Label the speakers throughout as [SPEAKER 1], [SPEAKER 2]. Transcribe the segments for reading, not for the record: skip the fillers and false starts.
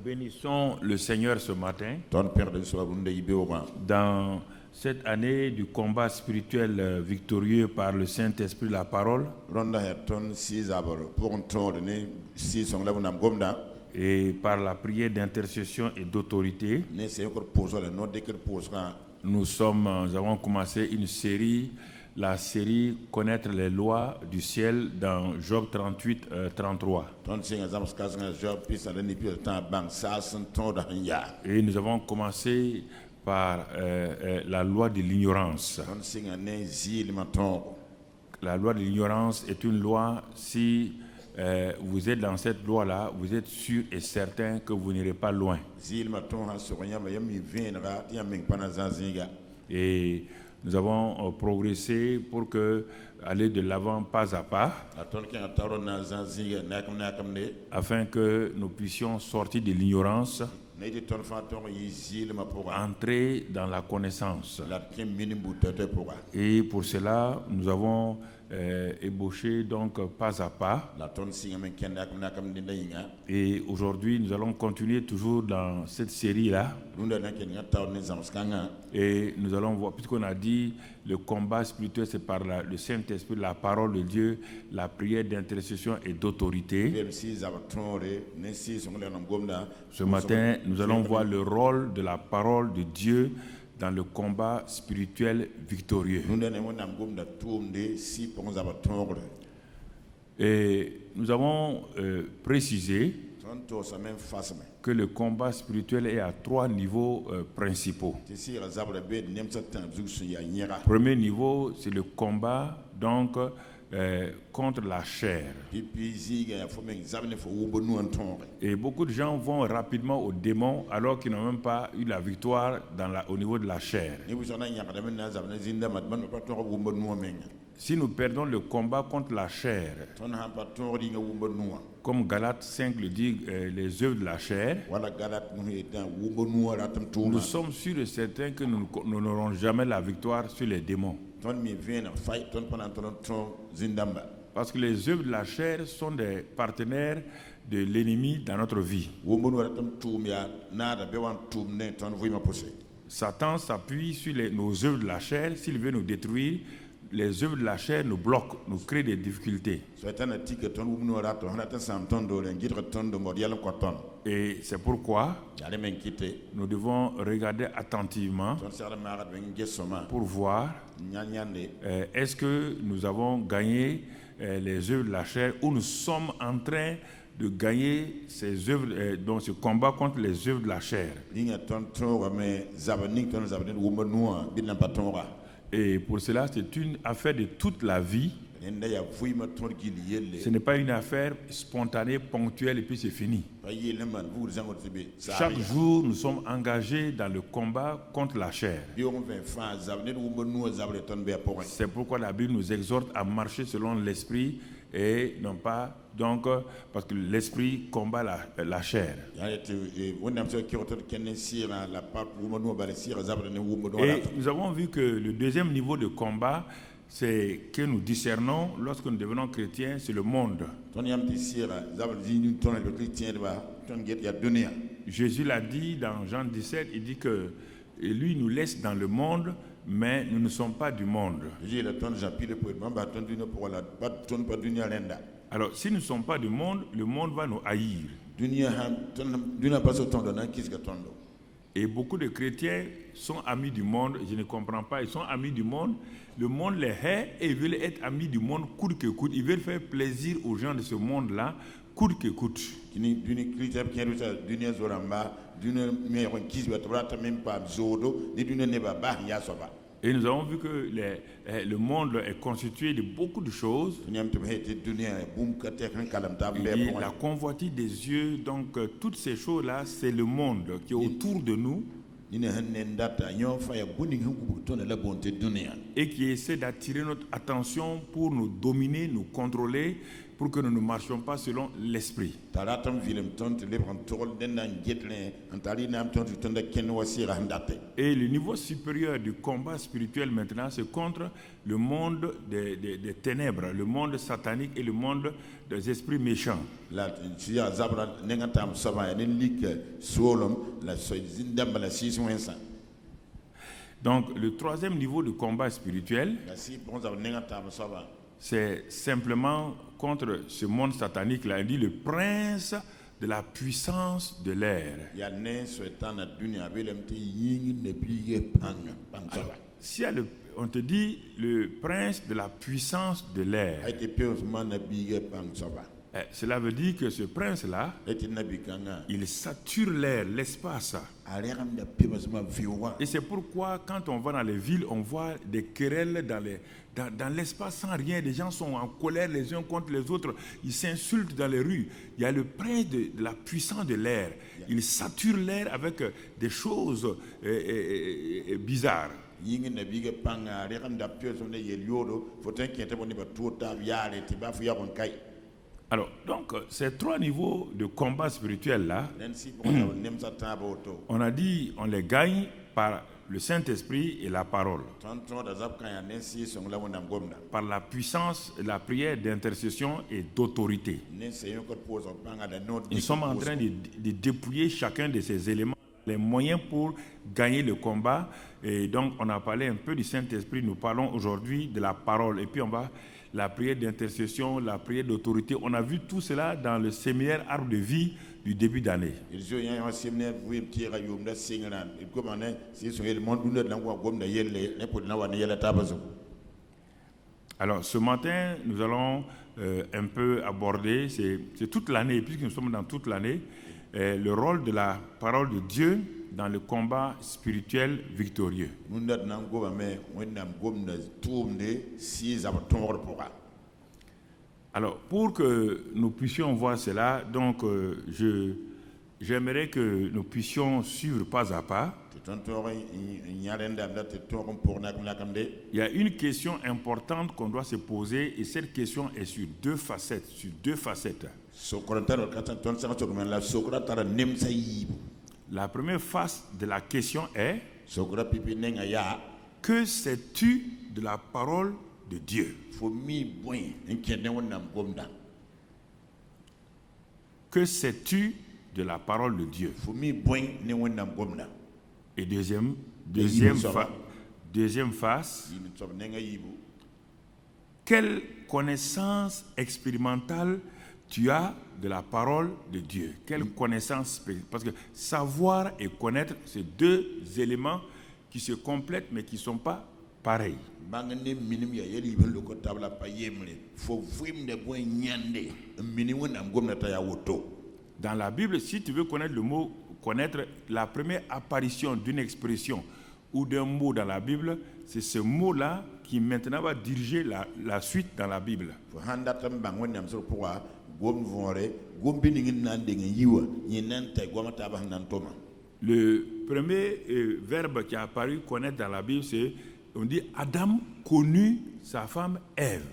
[SPEAKER 1] bénissons le Seigneur ce matin dans cette année du combat spirituel victorieux par le Saint-Esprit, la parole, et par la prière d'intercession et d'autorité. Nous avons commencé une série, la série Connaître les lois du ciel dans Job 38-33. Et nous avons commencé par la loi de l'ignorance. La loi de l'ignorance est une loi, si vous êtes dans cette loi-là, vous êtes sûr et certain que vous n'irez pas loin. Et nous avons progressé pour aller de l'avant pas à pas, afin que nous puissions sortir de l'ignorance, entrer dans la connaissance. Et pour cela, nous avons ébauché donc pas à pas. Et aujourd'hui, nous allons continuer toujours dans cette série-là. Et nous allons voir, puisqu'on a dit le combat spirituel, c'est par le Saint-Esprit, la parole de Dieu, la prière d'intercession et d'autorité. Ce matin, nous allons voir le rôle de la parole de Dieu dans le combat spirituel victorieux. Et nous avons précisé que le combat spirituel est à 3 niveaux principaux. Premier niveau, c'est le combat donc contre la chair. Et beaucoup de gens vont rapidement aux démons alors qu'ils n'ont même pas eu la victoire au niveau de la chair. Si nous perdons le combat contre la chair, comme Galates 5 le dit, les œuvres de la chair, nous sommes sûrs et certains que nous n'aurons jamais la victoire sur les démons. Parce que les œuvres de la chair sont des partenaires de l'ennemi dans notre vie. Satan s'appuie sur nos œuvres de la chair. S'il veut nous détruire, les œuvres de la chair nous bloquent, nous créent des difficultés. Et c'est pourquoi nous devons regarder attentivement pour voir est-ce que nous avons gagné les œuvres de la chair ou nous sommes en train de gagner ces œuvres, dans ce combat contre les œuvres de la chair. Et pour cela, c'est une affaire de toute la vie. Ce n'est pas une affaire spontanée, ponctuelle et puis c'est fini. Chaque jour, nous sommes engagés dans le combat contre la chair. C'est pourquoi la Bible nous exhorte à marcher selon l'esprit et non pas donc parce que l'esprit combat la chair. Et nous avons vu que le deuxième niveau de combat, c'est que nous discernons lorsque nous devenons chrétiens, c'est le monde. Jésus l'a dit dans Jean 17, il dit que lui nous laisse dans le monde, mais nous ne sommes pas du monde. Alors, si nous ne sommes pas du monde, le monde va nous haïr. Et beaucoup de chrétiens sont amis du monde, je ne comprends pas, ils sont amis du monde, le monde les hait et ils veulent être amis du monde coûte que coûte, ils veulent faire plaisir aux gens de ce monde-là, coûte que coûte. Et nous avons vu que le monde est constitué de beaucoup de choses. Il y a la convoitise des yeux, donc toutes ces choses-là, c'est le monde qui est autour de nous. et qui essaie d'attirer notre attention pour nous dominer, nous contrôler, pour que nous ne marchions pas selon l'esprit. Et le niveau supérieur du combat spirituel maintenant, c'est contre le monde des ténèbres, le monde satanique et le monde des esprits méchants. Donc le troisième niveau de combat spirituel, c'est simplement contre ce monde satanique-là. Il dit le prince de la puissance de l'air. Si on te dit le prince de la puissance de l'air, cela veut dire que ce prince-là, il sature l'air, l'espace. Et c'est pourquoi quand on va dans les villes, on voit des querelles dans l'espace sans rien. Les gens sont en colère les uns contre les autres. Ils s'insultent dans les rues. Il y a le prince de la puissance de l'air. Il sature l'air avec des choses bizarres. Alors, donc, ces trois niveaux de combat spirituel là, on a dit, on les gagne par le Saint-Esprit et la parole. Par la puissance, la prière d'intercession et d'autorité. Nous sommes en train de dépouiller chacun de ces éléments, les moyens pour gagner le combat. Et donc, on a parlé un peu du Saint-Esprit. Nous parlons aujourd'hui de la parole. Et puis, on va la prière d'intercession, la prière d'autorité. On a vu tout cela dans le séminaire Arbre de vie du début d'année. Alors, ce matin, nous allons un peu aborder, c'est toute l'année, puisque nous sommes dans toute l'année, le rôle de la parole de Dieu dans le combat spirituel victorieux. Alors, pour que nous puissions voir cela, donc j'aimerais que nous puissions suivre pas à pas. Il y a une question importante qu'on doit se poser, et cette question est sur deux facettes. La première face de la question est: que sais-tu de la parole de Dieu? Que sais-tu de la parole de Dieu? Et deuxième face, quelle connaissance expérimentale tu as de la parole de Dieu? Quelle connaissance? Parce que savoir et connaître, c'est deux éléments qui se complètent mais qui ne sont pas pareils. Dans la Bible, si tu veux connaître le mot connaître, la première apparition d'une expression ou d'un mot dans la Bible, c'est ce mot-là qui maintenant va diriger la suite dans la Bible. Le premier verbe qui a apparu connaître dans la Bible, c'est, on dit, Adam connut sa femme Ève.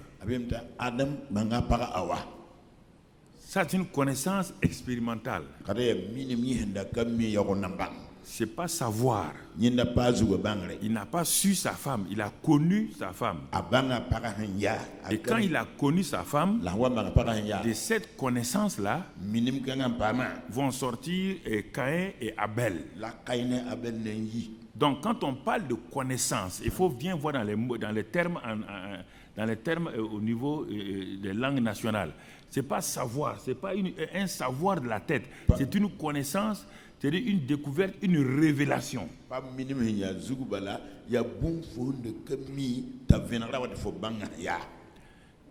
[SPEAKER 1] Ça, c'est une connaissance expérimentale. C'est pas savoir. Il n'a pas su sa femme, il a connu sa femme. Et quand il a connu sa femme, de cette connaissance-là vont sortir Caïn et Abel. Donc quand on parle de connaissance, il faut bien voir dans les termes au niveau des langues nationales. C'est pas savoir, c'est pas un savoir de la tête, c'est une connaissance, c'est-à-dire une découverte, une révélation.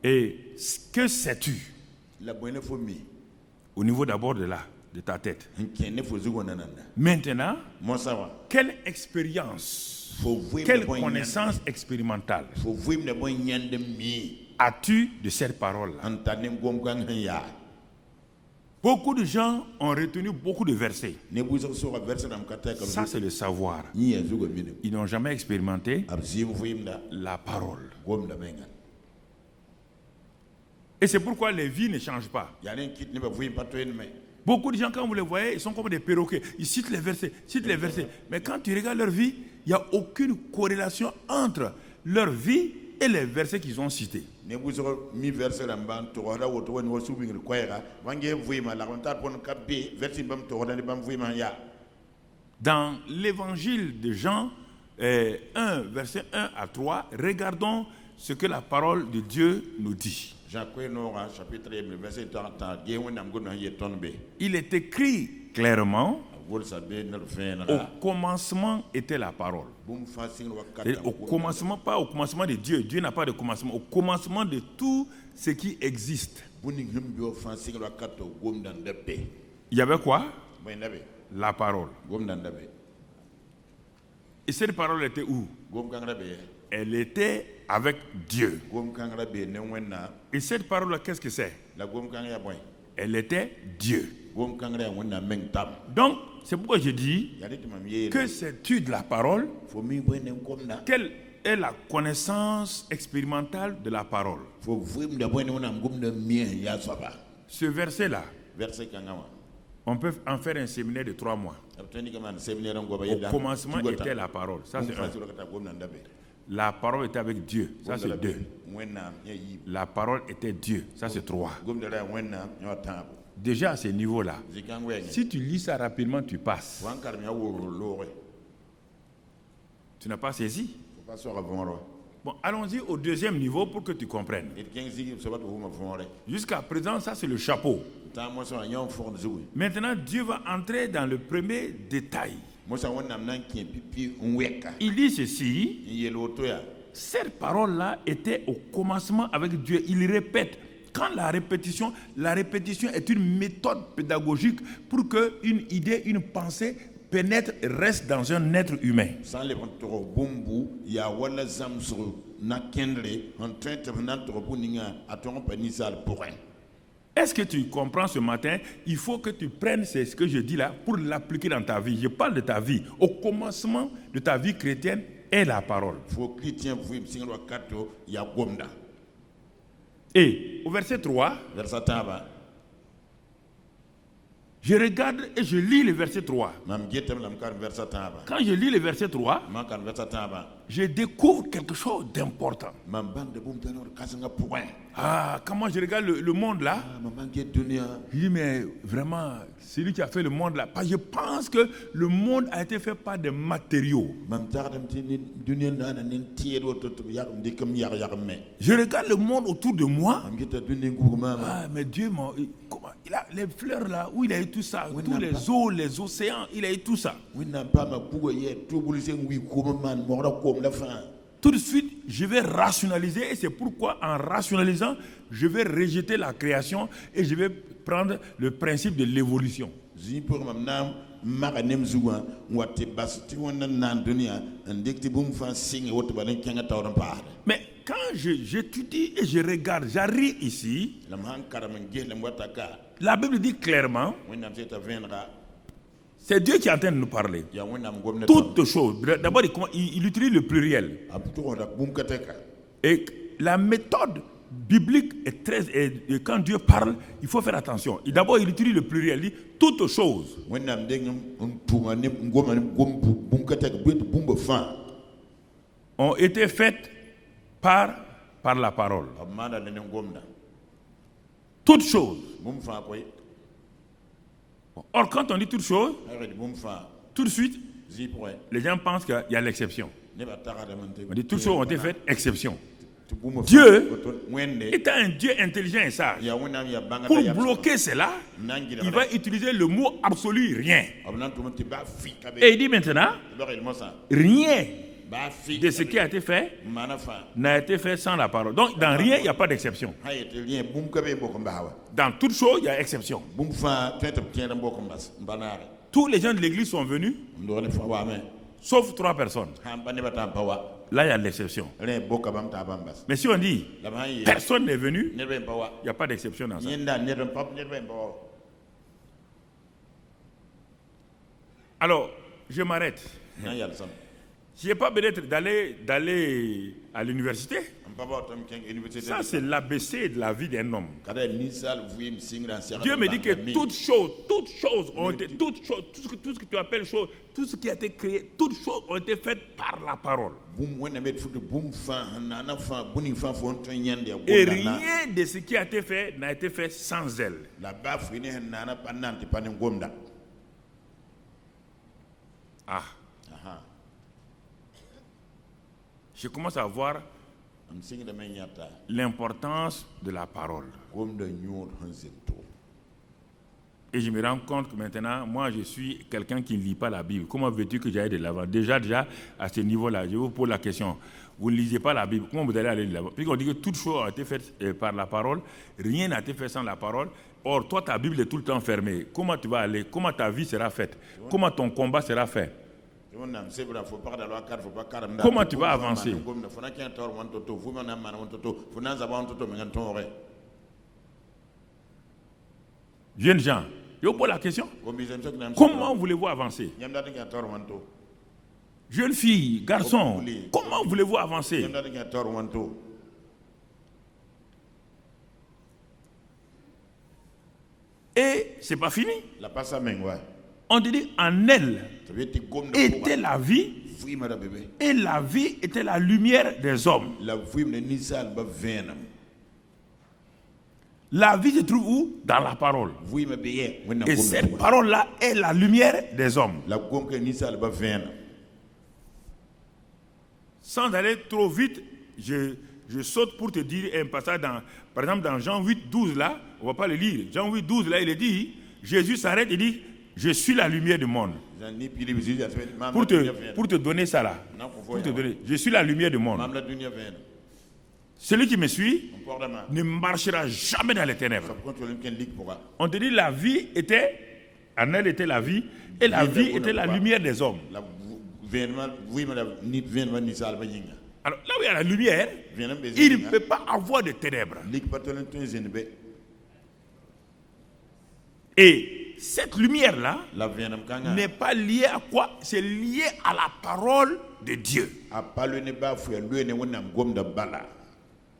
[SPEAKER 1] Et que sais-tu au niveau d'abord de ta tête? Maintenant, quelle expérience, quelle connaissance expérimentale as-tu de cette parole-là? Beaucoup de gens ont retenu beaucoup de versets. Ça, c'est le savoir. Ils n'ont jamais expérimenté la parole. Et c'est pourquoi les vies ne changent pas. Beaucoup de gens, quand vous les voyez, ils sont comme des perroquets. Ils citent les versets, Mais quand tu regardes leur vie, il n'y a aucune corrélation entre leur vie et les versets qu'ils ont cités. Dans l'évangile de Jean 1, verset 1 à 3, regardons ce que la parole de Dieu nous dit. Il est écrit clairement: au commencement était la parole. Et au commencement, pas au commencement de Dieu. Dieu n'a pas de commencement. Au commencement de tout ce qui existe. Il y avait quoi? La parole. Et cette parole était où? Elle était avec Dieu. Et cette parole, qu'est-ce que c'est? Elle était Dieu. Donc, c'est pourquoi je dis que sais-tu de la parole? Quelle est la connaissance expérimentale de la parole? Ce verset-là, on peut en faire un séminaire de 3 mois. Au commencement était la parole. Ça, c'est un. La parole était avec Dieu. Ça, c'est 2. La parole était Dieu. Ça, c'est 3. Déjà à ce niveau-là, si tu lis ça rapidement, tu passes. Tu n'as pas saisi? Bon, allons-y au deuxième niveau pour que tu comprennes. Jusqu'à présent, ça c'est le chapeau. Maintenant, Dieu va entrer dans le premier détail. Il dit ceci: cette parole-là était au commencement avec Dieu. Il répète. Quand la répétition est une méthode pédagogique pour qu'une idée, une pensée pénètre et reste dans un être humain. Est-ce que tu comprends ce matin? Il faut que tu prennes ce que je dis là pour l'appliquer dans ta vie. Je parle de ta vie. Au commencement de ta vie chrétienne est la parole. Et au verset 3, je regarde et je lis le verset 3. Quand je lis le verset 3, je découvre quelque chose d'important. Comment je regarde le monde là, je dis mais vraiment, c'est lui qui a fait le monde là. Parce que je pense que le monde a été fait par des matériaux. Je regarde le monde autour de moi. Mais Dieu, il a les fleurs là, où il a eu tout ça, tous les eaux, les océans, il a eu tout ça. Tout de suite, je vais rationaliser, et c'est pourquoi en rationalisant, je vais rejeter la création et je vais prendre le principe de l'évolution. Mais quand j'étudie et je regarde, j'arrive ici, la Bible dit clairement, c'est Dieu qui est en train de nous parler. Toutes choses. D'abord, il utilise le pluriel. Et la méthode biblique est très... Et quand Dieu parle, il faut faire attention. D'abord, il utilise le pluriel. Il dit toutes choses. Ont été faites par la parole. Toutes choses. Or, quand on dit toutes choses, tout de suite, les gens pensent qu'il y a l'exception. On dit toutes choses ont été faites, exception. Dieu, étant un Dieu intelligent et sage, pour bloquer cela, il va utiliser le mot absolu, rien. Et il dit maintenant, rien de ce qui a été fait n'a été fait sans la parole. Donc, dans rien, il n'y a pas d'exception. Dans toute chose, il y a exception. Tous les gens de l'église sont venus, sauf 3 personnes. Là, il y a l'exception. Mais si on dit personne n'est venu, il n'y a pas d'exception dans ça. Alors, je m'arrête. Je n'ai pas besoin d'aller à l'université. Ça, c'est l'ABC de la vie d'un homme. Dieu me dit que toutes choses ont été, tout ce que tu appelles choses, tout ce qui a été créé, toutes choses ont été faites par la parole. Et rien de ce qui a été fait n'a été fait sans elle. Ah. Je commence à voir l'importance de la parole. Et je me rends compte que maintenant, moi, je suis quelqu'un qui ne lit pas la Bible. Comment veux-tu que j'aille de l'avant? Déjà, à ce niveau-là, je vous pose la question. Vous ne lisez pas la Bible. Comment vous allez aller de l'avant? Puisqu'on dit que toutes choses ont été faites par la parole, rien n'a été fait sans la parole. Or, toi, ta Bible est tout le temps fermée. Comment tu vas aller? Comment ta vie sera faite? Comment ton combat sera fait? Comment tu vas avancer? Jeunes gens, je vous pose la question. Comment voulez-vous avancer? Jeunes filles, garçons, comment voulez-vous avancer? Et c'est pas fini. On te dit en elle était la vie, et la vie était la lumière des hommes. La vie se trouve où? Dans la parole. Et cette parole-là est la lumière des hommes. Sans aller trop vite, je saute pour te dire un passage par exemple dans Jean 8, 12 là, on ne va pas le lire. Jean 8, 12 là, il dit, Jésus s'arrête et dit, je suis la lumière du monde. Pour te donner ça là. Je suis la lumière du monde. Celui qui me suit ne marchera jamais dans les ténèbres. On te dit la vie était, en elle était la vie, et la vie était la lumière des hommes. Alors là où il y a la lumière, il ne peut pas avoir de ténèbres. Et cette lumière-là n'est pas liée à quoi? C'est lié à la parole de Dieu.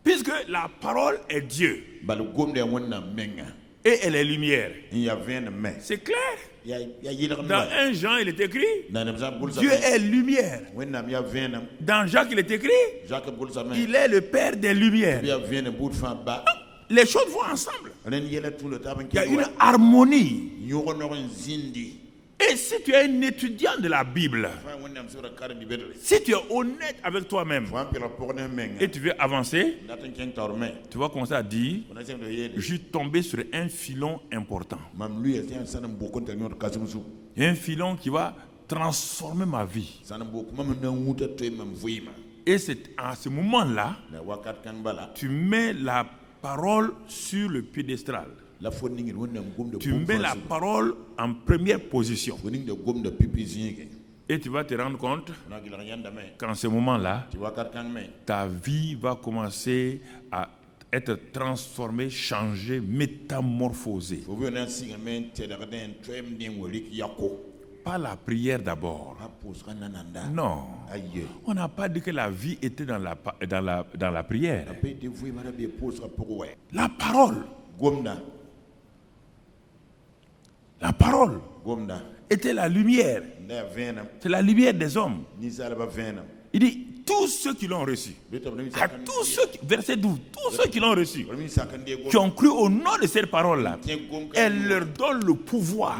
[SPEAKER 1] Puisque la parole est Dieu. Et elle est lumière. C'est clair. Dans 1 Jean, il est écrit, Dieu est lumière. Dans Jacques, il est écrit, il est le Père des lumières. Les choses vont ensemble. Il y a une harmonie. Et si tu es un étudiant de la Bible, si tu es honnête avec toi-même et tu veux avancer, tu vas commencer à dire, je suis tombé sur un filon important. Un filon qui va transformer ma vie. Et c'est à ce moment-là, tu met la parole sur le piédestal. Tu mets la parole en première position. Et tu vas te rendre compte qu'en ce moment-là, ta vie va commencer à être transformée, changée, métamorphosée. Pas la prière d'abord. Non. On n'a pas dit que la vie était dans la prière. La parole. La parole était la lumière. C'est la lumière des hommes. Il dit, tous ceux qui l'ont reçu, verset 12, tous ceux qui l'ont reçu, qui ont cru au nom de cette parole-là, elle leur donne le pouvoir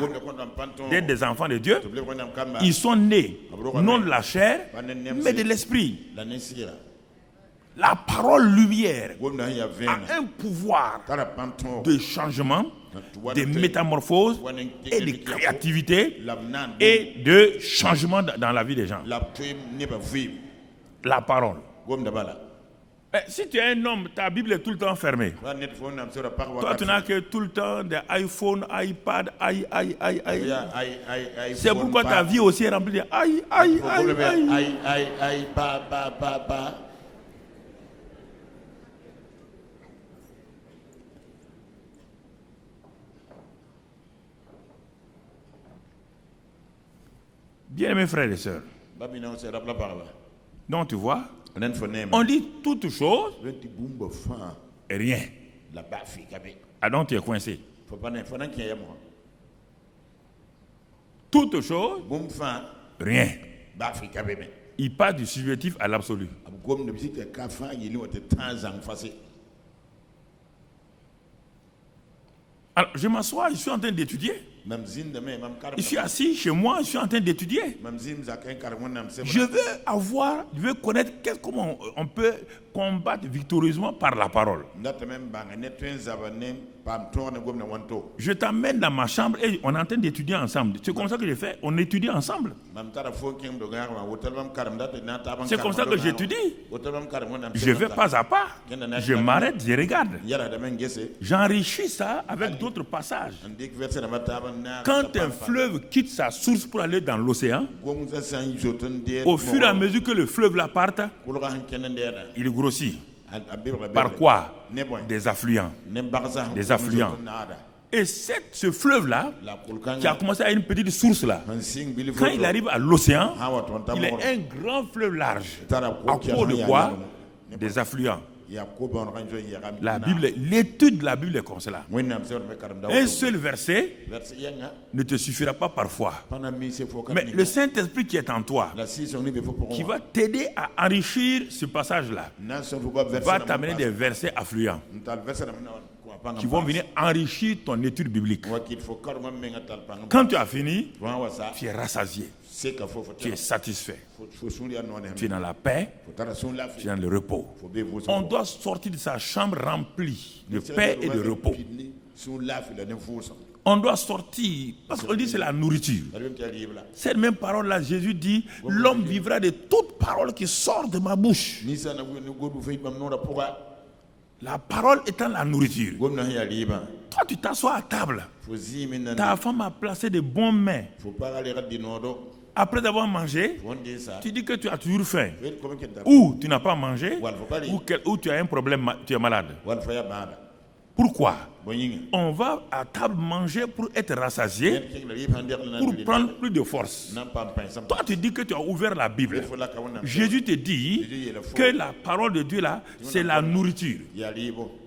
[SPEAKER 1] d'être des enfants de Dieu. Ils sont nés, non de la chair, mais de l'esprit. La parole lumière a un pouvoir de changement, de métamorphose et de créativité et de changement dans la vie des gens. La parole. Si tu es un homme, ta Bible est tout le temps fermée. Toi, tu n'as que tout le temps des iPhone, iPad, C'est pourquoi ta vie aussi est remplie de Bien-aimés frères et sœurs, donc tu vois, on dit toute chose et rien. Ah donc tu es coincé. Toute chose, rien. Il passe du subjectif à l'absolu. Alors je m'assois, je suis en train d'étudier. Je suis assis chez moi, je suis en train d'étudier. Je veux connaître comment on peut combattre victorieusement par la parole. Je t'amène dans ma chambre et on est en train d'étudier ensemble. C'est comme ça que je fais, on étudie ensemble. C'est comme ça que j'étudie. Je vais pas à pas. Je m'arrête, je regarde. J'enrichis ça avec d'autres passages. Quand un fleuve quitte sa source pour aller dans l'océan, au fur et à mesure que le fleuve la parte, il grossit. Par quoi? Des affluents. Des affluents. Et ce fleuve-là, qui a commencé à une petite source-là, quand il arrive à l'océan, il est un grand fleuve large. À cause de quoi? Des affluents. L'étude de la Bible est comme cela. Un seul verset ne te suffira pas parfois. Mais le Saint-Esprit qui est en toi, qui va t'aider à enrichir ce passage-là, va t'amener des versets affluents qui vont venir enrichir ton étude biblique. Quand tu as fini, tu es rassasié. Tu es satisfait. Tu es dans la paix. Tu es dans le repos. On doit sortir de sa chambre remplie de paix et de repos. On doit sortir, parce qu'on dit c'est la nourriture. Cette même parole-là, Jésus dit, l'homme vivra de toute parole qui sort de ma bouche. La parole étant la nourriture. Toi, tu t'assois à table. Ta femme a placé de bons mets. Après avoir mangé, tu dis que tu as toujours faim. Ou tu n'as pas mangé, ou tu as un problème, tu es malade. Pourquoi? On va à table manger pour être rassasié, pour prendre plus de force. Toi, tu dis que tu as ouvert la Bible. Jésus te dit que la parole de Dieu là, c'est la nourriture.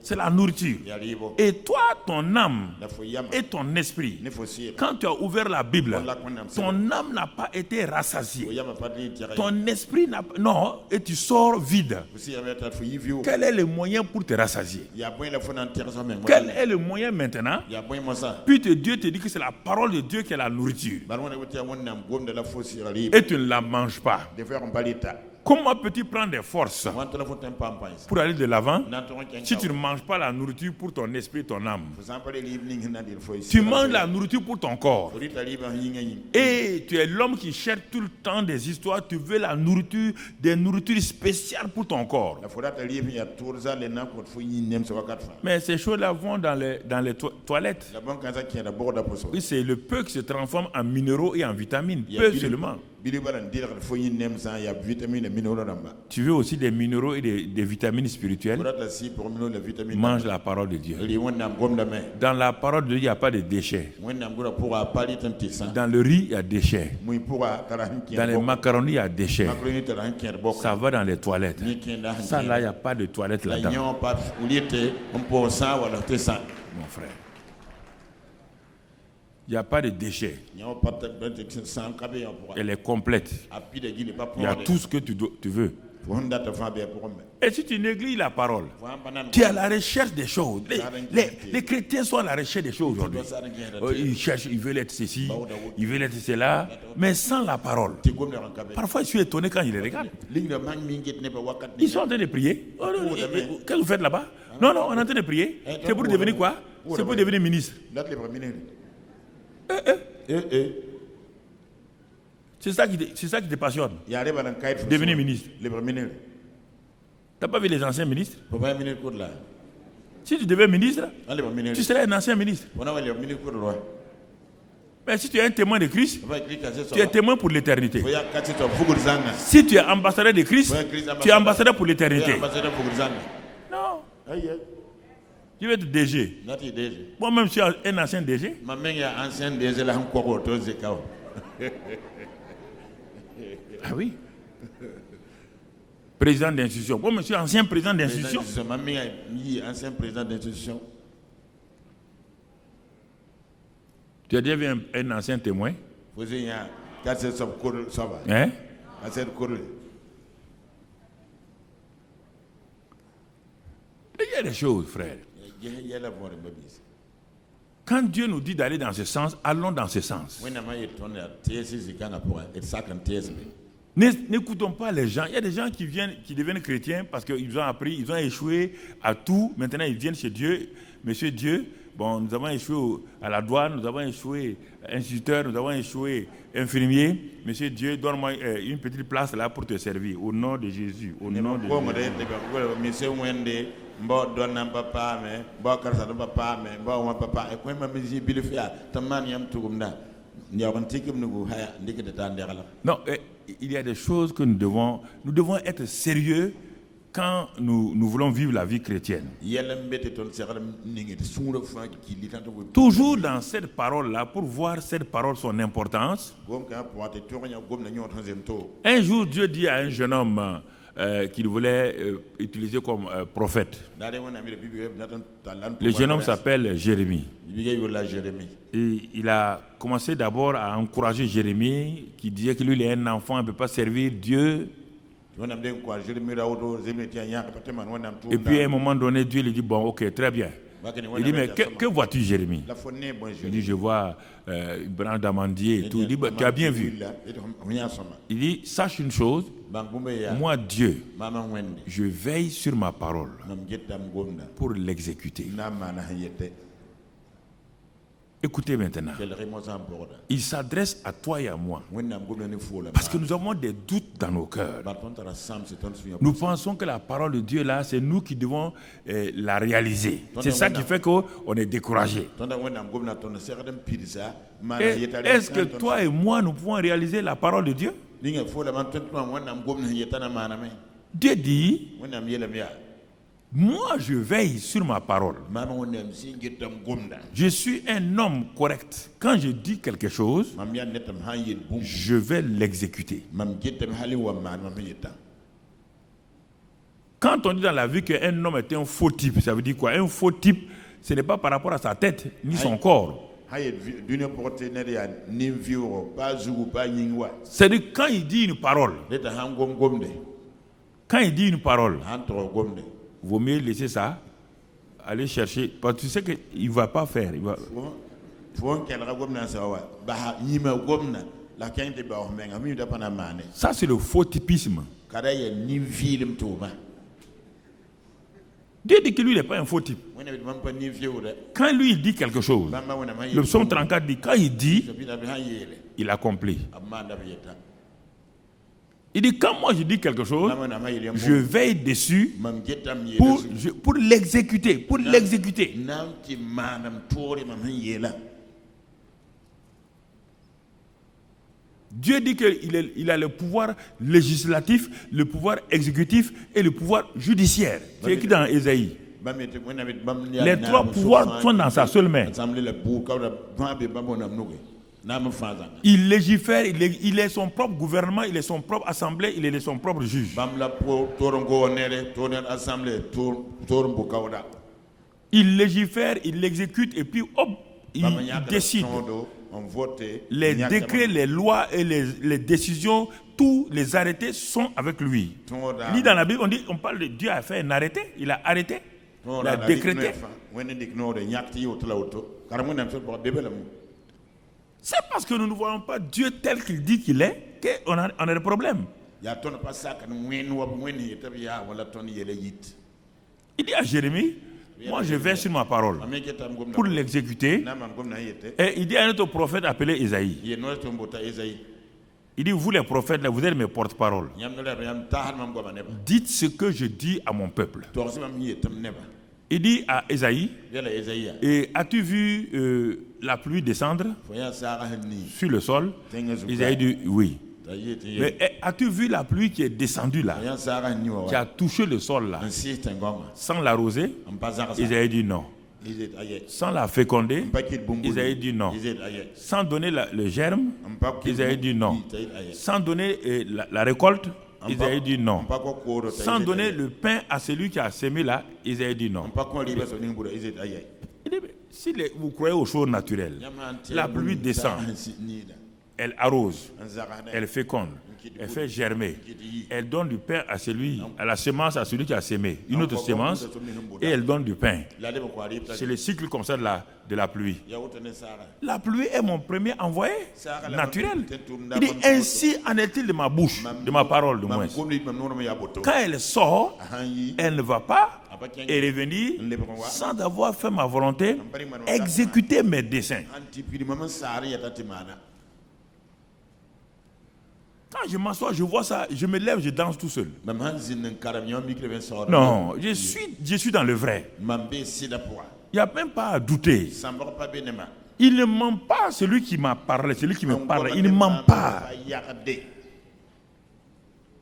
[SPEAKER 1] C'est la nourriture. Et toi, ton âme et ton esprit, quand tu as ouvert la Bible, ton âme n'a pas été rassasiée. Ton esprit n'a pas... Non, et tu sors vide. Quel est le moyen pour te rassasier? Quel est le moyen maintenant? Puis Dieu te dit que c'est la parole de Dieu qui est la nourriture. Et tu ne la manges pas. Comment peux-tu prendre des forces pour aller de l'avant si tu ne manges pas la nourriture pour ton esprit et ton âme? Tu manges la nourriture pour ton corps. Et tu es l'homme qui cherche tout le temps des histoires. Tu veux la nourriture, des nourritures spéciales pour ton corps. Mais ces choses-là vont dans les toilettes. Oui, c'est le peu qui se transforme en minéraux et en vitamines. Peu seulement. Tu veux aussi des minéraux et des vitamines spirituelles? Mange la parole de Dieu. Dans la parole de Dieu, il n'y a pas de déchets. Dans le riz, il y a des déchets. Dans les macaronis, il y a des déchets. Ça va dans les toilettes. Ça, là, il n'y a pas de toilettes là-dedans. Mon frère. Il n'y a pas de déchets. Elle est complète. Il y a tout ce que tu veux. Et si tu négliges la parole, tu es à la recherche des choses. Les chrétiens sont à la recherche des choses aujourd'hui. Ils cherchent, ils veulent être ceci, ils veulent être cela, mais sans la parole. Parfois, je suis étonné quand je les regarde. Ils sont en train de prier. Qu'est-ce que vous faites là-bas? Non, on est en train de prier. C'est pour devenir quoi? C'est pour devenir ministre. C'est ça qui te passionne. Devenir ministre. Tu n'as pas vu les anciens ministres? Si tu deviens ministre, tu serais un ancien ministre. Mais si tu es un témoin de Christ, tu es témoin pour l'éternité. Si tu es ambassadeur de Christ, tu es ambassadeur pour l'éternité. Non. Tu veux être DG. Moi-même, je suis un ancien DG. Ah oui. Président d'institution. Comme monsieur ancien président d'institution.
[SPEAKER 2] Ancien président d'institution.
[SPEAKER 1] Tu as déjà vu un ancien témoin?
[SPEAKER 2] Hein?
[SPEAKER 1] Il y a des choses, frère. Quand Dieu nous dit d'aller dans ce sens, allons dans ce sens. N'écoutons pas les gens. Il y a des gens qui deviennent chrétiens parce qu'ils ont appris, ils ont échoué à tout. Maintenant, ils viennent chez Dieu. Monsieur Dieu, bon, nous avons échoué à la douane, nous avons échoué instituteur, nous avons échoué infirmier. Monsieur Dieu, donne-moi une petite place là pour te servir. Au nom de Jésus. Au nom de Jésus. Non, il y a des choses que nous devons être sérieux quand nous voulons vivre la vie chrétienne. Toujours dans cette parole-là, pour voir cette parole son importance. Un jour, Dieu dit à un jeune homme qu'il voulait utiliser comme prophète. Le jeune homme s'appelle Jérémie. Et il a commencé d'abord à encourager Jérémie, qui disait que lui, il est un enfant, il ne peut pas servir Dieu. Et puis à un moment donné, Dieu lui dit, bon, ok, très bien. Il dit, mais que vois-tu, Jérémie? Il dit, je vois une branche d'amandier et tout. Il dit, tu as bien vu. Il dit, sache une chose, moi, Dieu, je veille sur ma parole pour l'exécuter. Écoutez maintenant. Il s'adresse à toi et à moi. Parce que nous avons des doutes dans nos cœurs. Nous pensons que la parole de Dieu là, c'est nous qui devons la réaliser. C'est ça qui fait qu'on est découragé. Est-ce que toi et moi, nous pouvons réaliser la parole de Dieu? Dieu dit, moi je veille sur ma parole. Je suis un homme correct. Quand je dis quelque chose, je vais l'exécuter. Quand on dit dans la vie qu'un homme est un faux type, ça veut dire quoi? Un faux type, ce n'est pas par rapport à sa tête ni son corps. C'est-à-dire quand il dit une parole, vaut mieux laisser ça, aller chercher, parce que tu sais qu'il ne va pas faire. Il va... Ça, c'est le faux typisme. Dieu dit que lui, il n'est pas un faux type. Quand lui, il dit quelque chose, le psaume 34 dit, quand il dit, il accomplit. Il dit, quand moi je dis quelque chose, je veille dessus pour l'exécuter, Dieu dit qu'il a le pouvoir législatif, le pouvoir exécutif et le pouvoir judiciaire. C'est écrit dans Ésaïe. Les trois pouvoirs sont dans sa seule main. Il légifère, il est son propre gouvernement, il est son propre assemblée, il est son propre juge. Il légifère, il l'exécute et puis hop, il décide. Les décrets, les lois et les décisions, tous les arrêtés sont avec lui. Lui, dans la Bible, on parle de Dieu a fait un arrêté, il a arrêté, il a décrété. C'est parce que nous ne voyons pas Dieu tel qu'il dit qu'il est qu'on a des problèmes. Il dit à Jérémie, moi je vais sur ma parole pour l'exécuter. Et il dit à un autre prophète appelé Isaïe. Il dit, vous les prophètes, vous êtes mes porte-parole. Dites ce que je dis à mon peuple. Il dit à Isaïe, et as-tu vu la pluie descendre sur le sol? Isaïe dit oui. Mais as-tu vu la pluie qui est descendue là, qui a touché le sol là, sans l'arroser? Isaïe dit non. Sans la féconder, Isaïe dit non. Sans donner le germe, Isaïe dit non. Sans donner la récolte, Isaïe dit non. Sans donner le pain à celui qui a semé là, Isaïe dit non. Si vous croyez aux choses naturelles, la pluie descend, elle arrose, elle féconde, elle fait germer, elle donne du pain à la semence à celui qui a semé, une autre semence, et elle donne du pain. C'est le cycle comme ça de la pluie. La pluie est mon premier envoyé naturel. Il dit, ainsi en est-il de ma bouche, de ma parole de moins. Quand elle sort, elle ne va pas et revenir sans avoir fait ma volonté, exécuter mes desseins. Quand je m'assois, je vois ça, je me lève, je danse tout seul. Non, je suis dans le vrai. Il n'y a même pas à douter. Il ne ment pas, celui qui m'a parlé, celui qui me parle, il ne ment pas.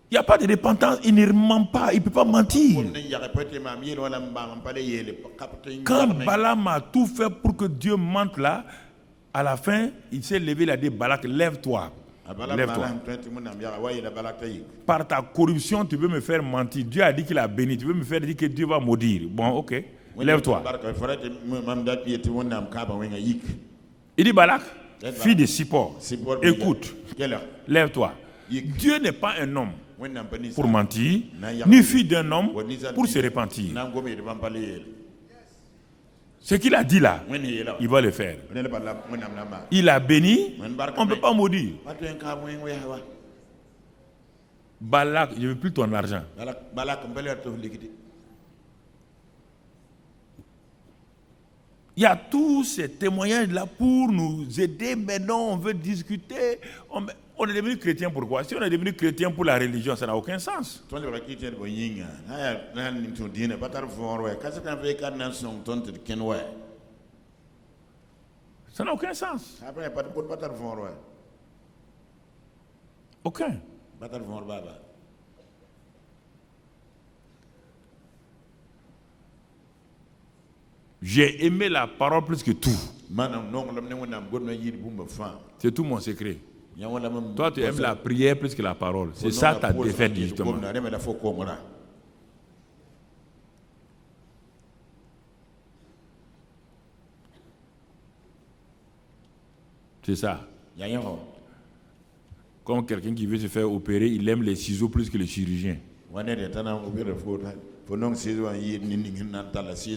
[SPEAKER 1] Il n'y a pas de repentance, il ne ment pas, il ne peut pas mentir. Quand Balaam a tout fait pour que Dieu mente là, à la fin, il s'est levé, il a dit, Balak, lève-toi. Lève-toi. Par ta corruption, tu veux me faire mentir. Dieu a dit qu'il a béni. Tu veux me faire dire que Dieu va maudire. Bon, ok. Lève-toi. Il dit, Balak, fille de Sippor, écoute, lève-toi. Dieu n'est pas un homme pour mentir, ni fille d'un homme pour se repentir. Ce qu'il a dit là, il va le faire. Il a béni, on ne peut pas maudire. Balak, je ne veux plus ton argent. Il y a tous ces témoignages-là pour nous aider. Maintenant, on veut discuter. On est devenu chrétien pourquoi? Si on est devenu chrétien pour la religion, ça n'a aucun sens. Ça n'a aucun sens. Aucun. J'ai aimé la parole plus que tout. C'est tout mon secret. Toi, tu aimes la prière plus que la parole. C'est ça ta défaite, justement. C'est ça. Comme quelqu'un qui veut se faire opérer, il aime les ciseaux plus que le chirurgien.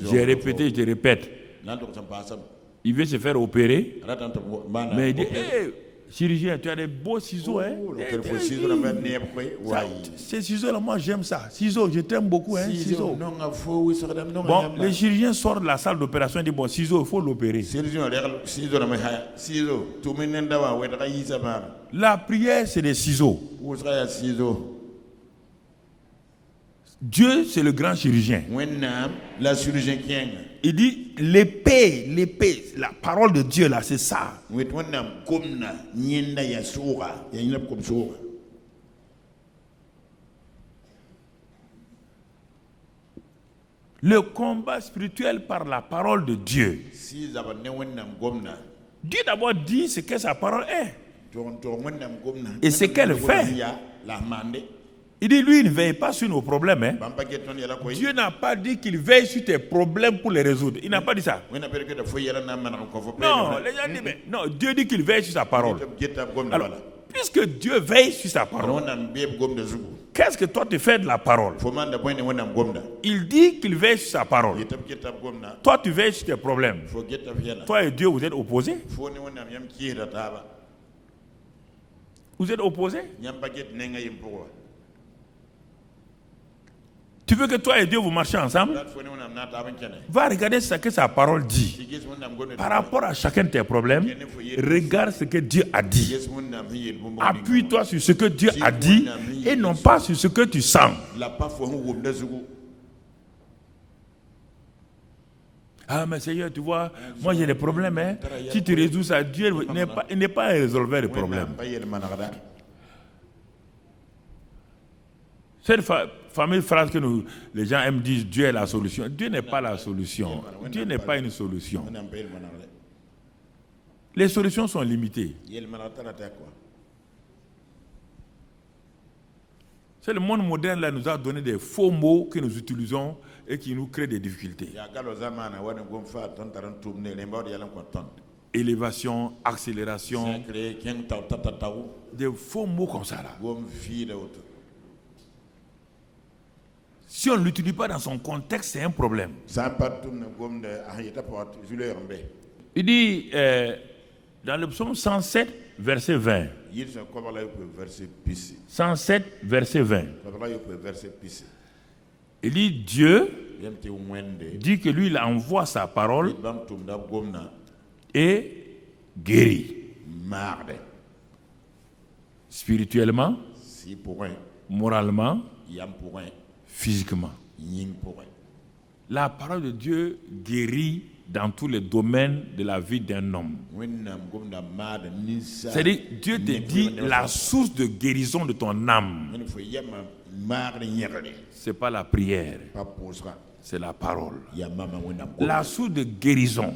[SPEAKER 1] J'ai répété, je te répète. Il veut se faire opérer, mais il dit, hey, chirurgien, tu as des beaux ciseaux, hein? Ces ciseaux-là, moi j'aime ça. Ciseaux, je t'aime beaucoup, hein? Ciseaux. Bon, les chirurgiens sortent de la salle d'opération et disent, bon, ciseaux, il faut l'opérer. La prière, c'est des ciseaux. Dieu, c'est le grand chirurgien. Il dit, l'épée, la parole de Dieu, là, c'est ça. Le combat spirituel par la parole de Dieu. Dieu d'abord dit ce que sa parole est. Et ce qu'elle fait. Il dit, lui, il ne veille pas sur nos problèmes. Hein. Dieu n'a pas dit qu'il veille sur tes problèmes pour les résoudre. Il n'a pas dit ça. Non, les gens disent, mais non, Dieu dit qu'il veille sur sa parole. Alors, puisque Dieu veille sur sa parole, qu'est-ce que toi tu fais de la parole? Il dit qu'il veille sur sa parole. Toi, tu veilles sur tes problèmes. Toi et Dieu, vous êtes opposés? Vous êtes opposés? Tu veux que toi et Dieu vous marchiez ensemble? Va regarder ce que sa parole dit. Par rapport à chacun de tes problèmes, regarde ce que Dieu a dit. Appuie-toi sur ce que Dieu a dit et non pas sur ce que tu sens. Ah mais Seigneur, tu vois, moi j'ai des problèmes. Hein. Si tu résous ça, Dieu n'est pas un résolveur de problèmes. Cette fameuse phrase que les gens aiment dire, Dieu est la solution. Dieu n'est pas la solution. Dieu n'est pas une solution. Les solutions sont limitées. C'est le monde moderne là nous a donné des faux mots que nous utilisons et qui nous créent des difficultés. Élévation, accélération, des faux mots comme ça là. Si on ne l'utilise pas dans son contexte, c'est un problème. Il dit dans le psaume 107, verset 20. 107, verset 20. Il dit Dieu dit que lui, il envoie sa parole et guérit. Spirituellement, moralement, physiquement. La parole de Dieu guérit dans tous les domaines de la vie d'un homme. C'est-à-dire, Dieu te dit la source de guérison de ton âme. Ce n'est pas la prière, c'est la parole. La source de guérison,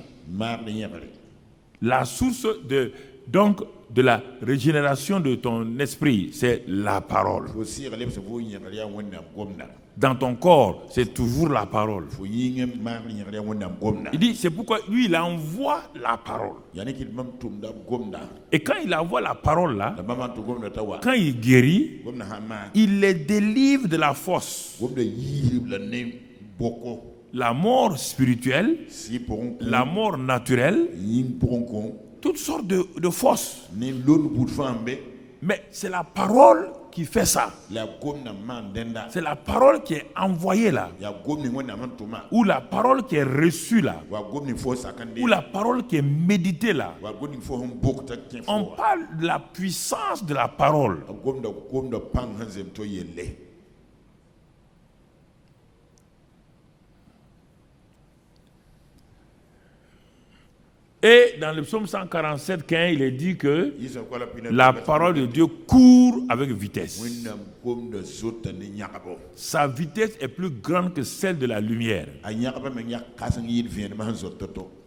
[SPEAKER 1] la source de la régénération de ton esprit, c'est la parole. Dans ton corps, c'est toujours la parole. Il dit, c'est pourquoi lui, il envoie la parole. Et quand il envoie la parole là, quand il guérit, il les délivre de la force. La mort spirituelle, la mort naturelle, toutes sortes de forces. Mais c'est la parole qui fait ça. C'est la parole qui est envoyée là. Ou la parole qui est reçue là. Ou la parole qui est méditée là. On parle de la puissance de la parole. Et dans le psaume 147, 15, il est dit que la parole de Dieu court avec vitesse. Sa vitesse est plus grande que celle de la lumière.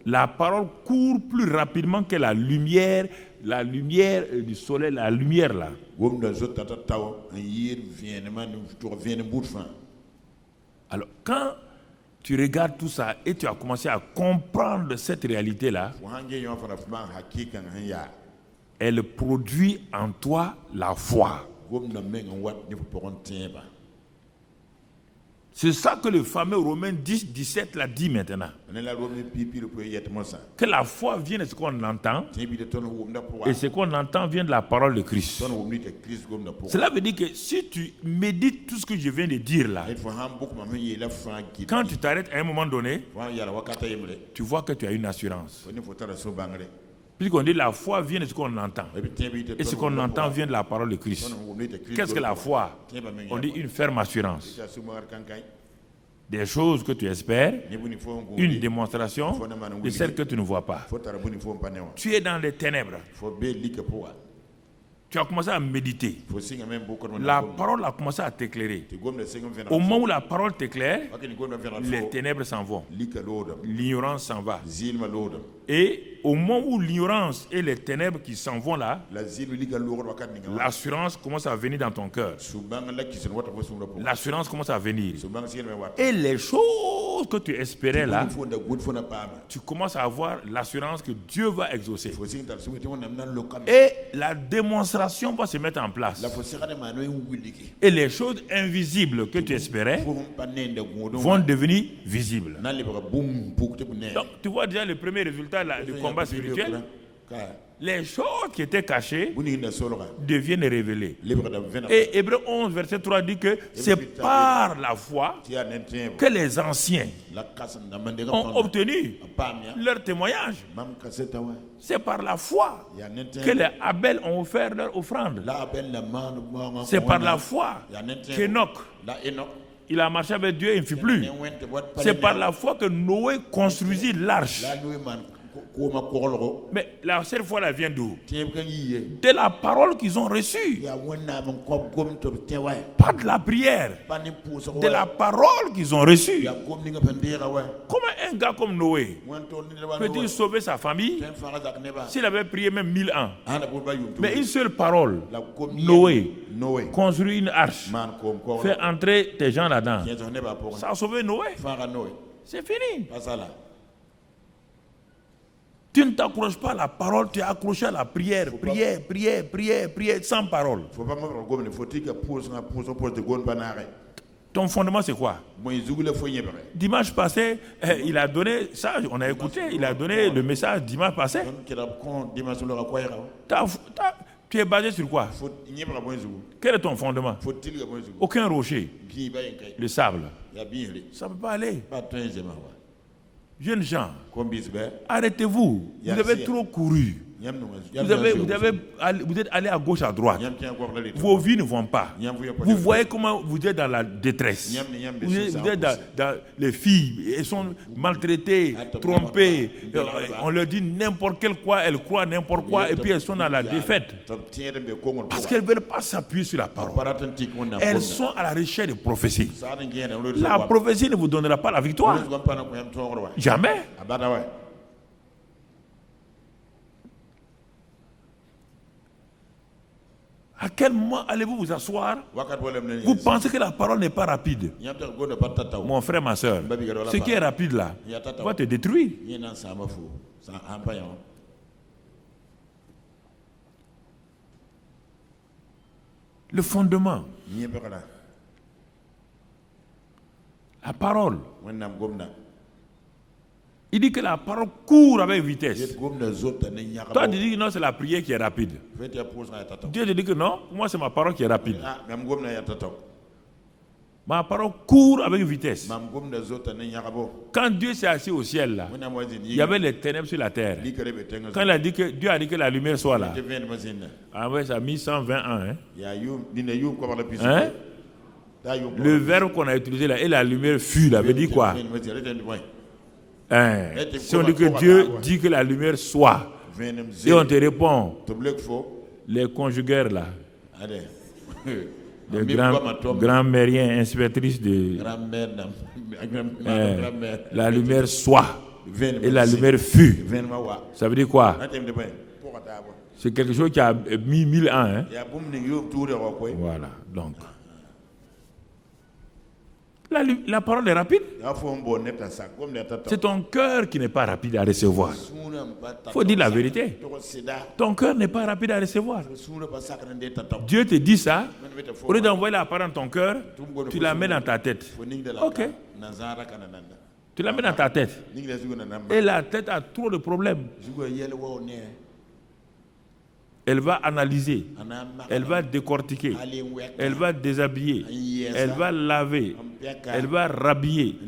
[SPEAKER 1] La parole court plus rapidement que la lumière du soleil, la lumière là. Alors, quand tu regardes tout ça et tu as commencé à comprendre cette réalité-là, elle produit en toi la foi. C'est ça que le fameux Romains 10, 17 l'a dit maintenant. Que la foi vient de ce qu'on entend, et ce qu'on entend vient de la parole de Christ. Cela veut dire que si tu médites tout ce que je viens de dire là, quand tu t'arrêtes à un moment donné, tu vois que tu as une assurance. Puisqu'on dit la foi vient de ce qu'on entend. Et ce qu'on entend vient de la parole de Christ. Qu'est-ce que la foi? On dit une ferme assurance. Des choses que tu espères, une démonstration de celles que tu ne vois pas. Tu es dans les ténèbres. Tu as commencé à méditer. La parole a commencé à t'éclairer. Au moment où la parole t'éclaire, les ténèbres s'en vont. L'ignorance s'en va. Et au moment où l'ignorance et les ténèbres qui s'en vont là, l'assurance commence à venir dans ton cœur. L'assurance commence à venir. Et les choses que tu espérais là, tu commences à avoir l'assurance que Dieu va exaucer. Et la démonstration va se mettre en place. Et les choses invisibles que tu espérais vont devenir visibles. Donc, tu vois déjà le premier résultat du combat spirituel. Les choses qui étaient cachées deviennent révélées. Et Hébreux 11, verset 3 dit que c'est par la foi que les anciens ont obtenu leur témoignage. C'est par la foi que les Abel ont offert leur offrande. C'est par la foi qu'Enoch, il a marché avec Dieu et il ne fut plus. C'est par la foi que Noé construisit l'arche. Mais la seule fois, elle vient d'où? De la parole qu'ils ont reçue. Pas de la prière. De la parole qu'ils ont reçue. Comment un gars comme Noé peut-il sauver sa famille s'il avait prié même 1000 ans? Mais une seule parole, Noé, construit une arche, fait entrer tes gens là-dedans. Ça a sauvé Noé. C'est fini. Tu ne t'accroches pas à la parole, tu es accroché à la prière. Prière, sans parole. Ton fondement, c'est quoi? Dimanche passé, il a donné ça, on a écouté, il a donné le message dimanche passé. Tu es basé sur quoi? Quel est ton fondement? Aucun rocher. Le sable. Ça ne peut pas aller. Jeunes gens, arrêtez-vous. Vous avez trop couru. Vous êtes allé à gauche, à droite. Vos vies ne vont pas. Vous voyez comment vous êtes dans la détresse. Vous êtes dans les filles. Elles sont maltraitées, trompées. On leur dit n'importe quel quoi. Elles croient n'importe quoi. Et puis elles sont dans la défaite. Parce qu'elles ne veulent pas s'appuyer sur la parole. Elles sont à la recherche de prophéties. La prophétie ne vous donnera pas la victoire. Jamais. À quel moment allez-vous vous asseoir? Vous pensez que la parole n'est pas rapide? Mon frère, ma soeur, ce qui est rapide là va te détruire. Le fondement, la parole. Il dit que la parole court avec vitesse. Toi, tu dis que non, c'est la prière qui est rapide. Dieu te dit que non, moi c'est ma parole qui est rapide. Ma parole court avec vitesse. Quand Dieu s'est assis au ciel là, il y avait les ténèbres sur la terre. Quand il a dit que Dieu a dit que la lumière soit là, ça a mis 120 ans. Le verbe qu'on a utilisé là, et la lumière fut là, veut dire quoi? Si on dit que Dieu dit que la lumière soit, et on te répond, les conjugaires là, les grands-mériens, inspectrices de la lumière soit, et la lumière fut, ça veut dire quoi? C'est quelque chose qui a mis 1000 ans. Voilà, donc. La parole est rapide. C'est ton cœur qui n'est pas rapide à recevoir. Il faut dire la vérité. Ton cœur n'est pas rapide à recevoir. Dieu te dit ça. Au lieu d'envoyer la parole dans ton cœur, tu la mets dans ta tête. Ok. Tu la mets dans ta tête. Et la tête a trop de problèmes. Elle va analyser, elle va décortiquer, elle va déshabiller, elle va laver, elle va rhabiller,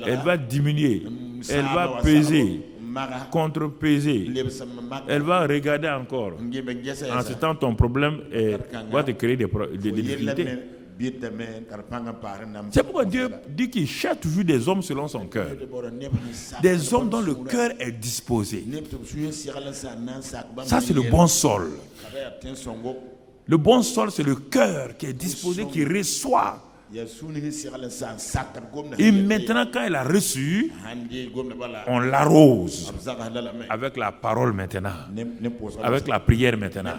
[SPEAKER 1] elle va diminuer, elle va peser, contre-peser, elle va regarder encore. En ce temps, ton problème va te créer des difficultés. C'est pourquoi Dieu dit qu'il cherche toujours des hommes selon son cœur. Des hommes dont le cœur est disposé. Ça, c'est le bon sol. Le bon sol, c'est le cœur qui est disposé, qui reçoit. Et maintenant, quand il a reçu, on l'arrose avec la parole maintenant, avec la prière maintenant.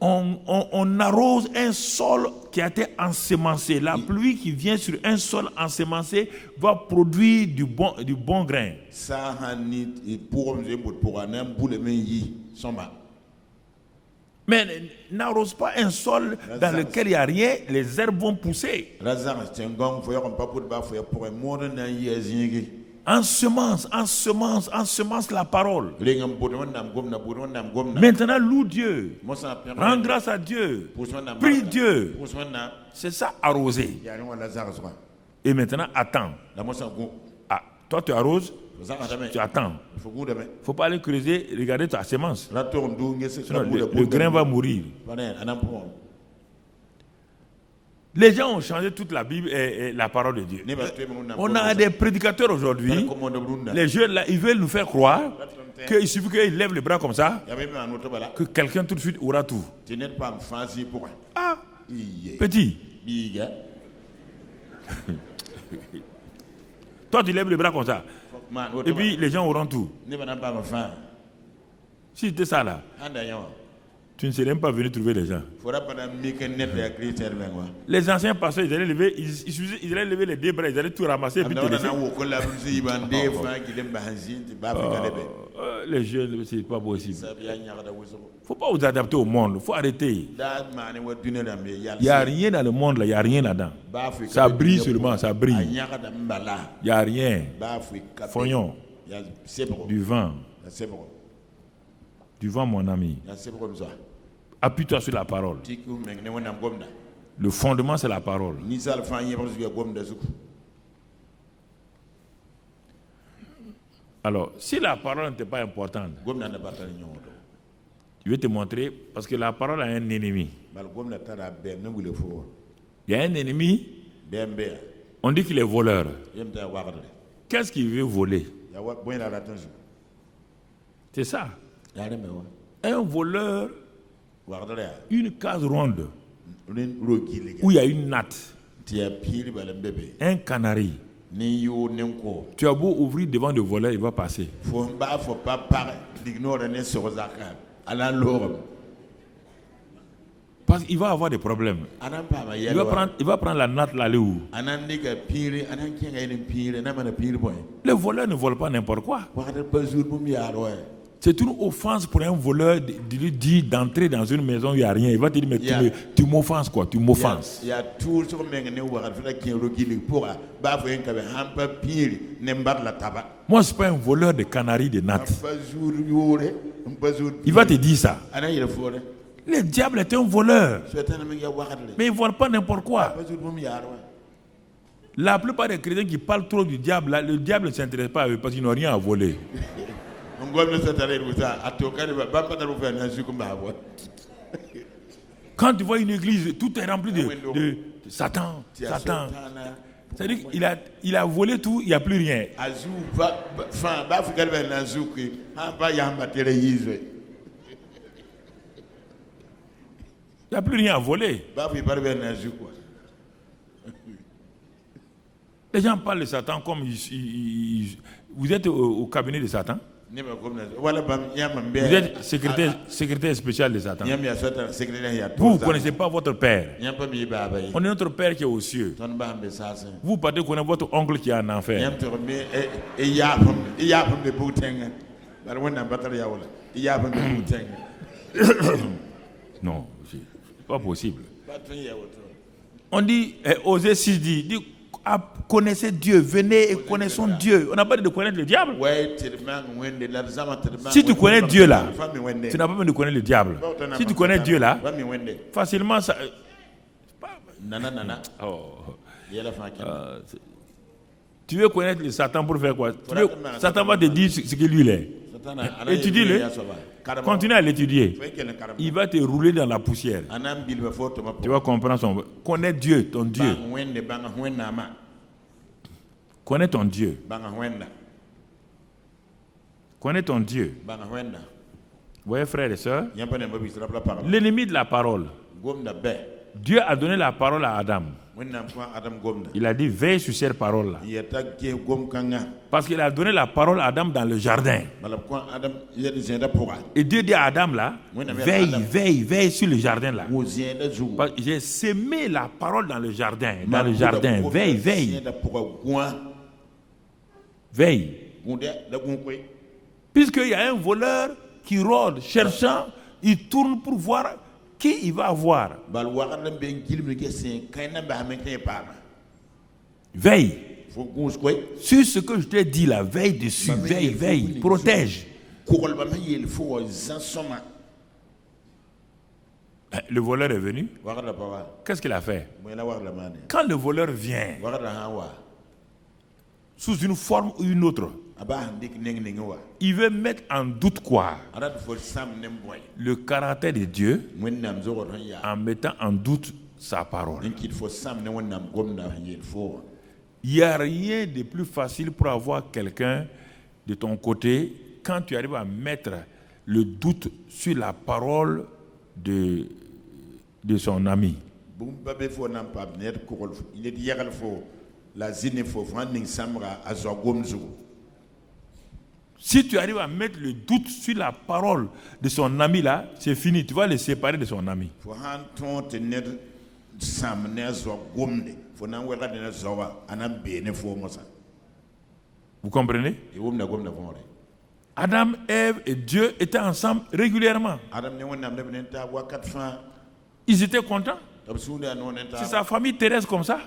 [SPEAKER 1] On arrose un sol qui a été ensemencé. La pluie qui vient sur un sol ensemencé va produire du bon grain. Mais n'arrose pas un sol dans lequel il n'y a rien, les herbes vont pousser. Ensemence la parole. Maintenant, loue Dieu. Rends grâce à Dieu. Prie Dieu. C'est ça, arroser. Et maintenant, attends. Ah, toi, tu arroses, tu attends. Il ne faut pas aller creuser, regarder ta semence. Sinon, le grain va mourir. Les gens ont changé toute la Bible et la parole de Dieu. On a des prédicateurs aujourd'hui. Les jeunes là, ils veulent nous faire croire qu'il suffit qu'ils lèvent les bras comme ça, que quelqu'un tout de suite aura tout. Ah, petit. Toi, tu lèves les bras comme ça. Et puis les gens auront tout. Si c'était ça là, tu ne serais même pas venu trouver les gens. Les anciens pasteurs, ils allaient lever les deux bras, ils allaient tout ramasser et puis te laisser. Les jeunes, c'est pas possible. Il ne faut pas vous adapter au monde, il faut arrêter. Il n'y a rien dans le monde là, il n'y a rien là-dedans. Ça brille seulement, ça brille. Il n'y a rien. Foyons. Du vent. Du vent, mon ami. Appuie-toi sur la parole. Le fondement, c'est la parole. Alors, si la parole n'était pas importante, je vais te montrer, parce que la parole a un ennemi. Il y a un ennemi, on dit qu'il est voleur. Qu'est-ce qu'il veut voler? C'est ça. Un voleur, une case ronde où il y a une natte, un canari. Tu as beau ouvrir devant le voleur, il va passer. Parce qu'il va avoir des problèmes. Il va prendre la natte là où. Le voleur ne vole pas n'importe quoi. C'est une offense pour un voleur de lui dire d'entrer dans une maison où il n'y a rien. Il va te dire, mais tu m'offenses quoi, tu m'offenses. Moi, je ne suis pas un voleur de canaries de nattes. Il va te dire ça. Le diable est un voleur. Mais il ne vole pas n'importe quoi. La plupart des chrétiens qui parlent trop du diable, là, le diable ne s'intéresse pas à eux parce qu'ils n'ont rien à voler. Quand tu vois une église, tout est rempli de Satan. Satan. C'est-à-dire qu'il a volé tout, il n'y a plus rien. Il n'y a plus rien à voler. Les gens parlent de Satan comme vous êtes au cabinet de Satan. Vous êtes secrétaire spécial de Satan. Vous ne connaissez pas votre père. On est notre père qui est aux cieux. Vous partez connaître votre oncle qui est en enfer. Non, c'est pas possible. On dit, Osée 6 dit, connaissez Dieu, venez et connaissons Dieu. On n'a pas dit de connaître le diable. Si tu connais Dieu là, tu n'as pas besoin de connaître le diable. Si tu connais Dieu là, facilement ça. Tu veux connaître le Satan pour faire quoi? Satan va te dire ce que lui il est. Étudie-le. Continue à l'étudier. Il va te rouler dans la poussière. Tu vas comprendre son. Connais Dieu, ton Dieu. Connais ton Dieu. Connais ton Dieu. Vous voyez, frères et sœurs, l'ennemi de la parole. Dieu a donné la parole à Adam. Il a dit veille sur cette parole-là. Parce qu'il a donné la parole à Adam dans le jardin. Et Dieu dit à Adam là, veille sur le jardin là. J'ai semé la parole dans le jardin. Veille. Puisqu'il y a un voleur qui rôde, cherchant, il tourne pour voir qui il va avoir. Veille. Sur ce que je t'ai dit là, veille dessus, veille, protège. Le voleur est venu. Qu'est-ce qu'il a fait? Quand le voleur vient, sous une forme ou une autre, il veut mettre en doute quoi? Le caractère de Dieu, en mettant en doute sa parole.
[SPEAKER 2] Il
[SPEAKER 1] n'y a rien de plus facile pour avoir quelqu'un de ton côté quand tu arrives à mettre le doute sur la parole de son ami. Si tu arrives à mettre le doute sur la parole de son ami là, c'est fini, tu vas le séparer de son ami. Vous comprenez? Adam, Ève et Dieu étaient ensemble régulièrement. Ils étaient contents. C'est sa famille terrestre comme ça.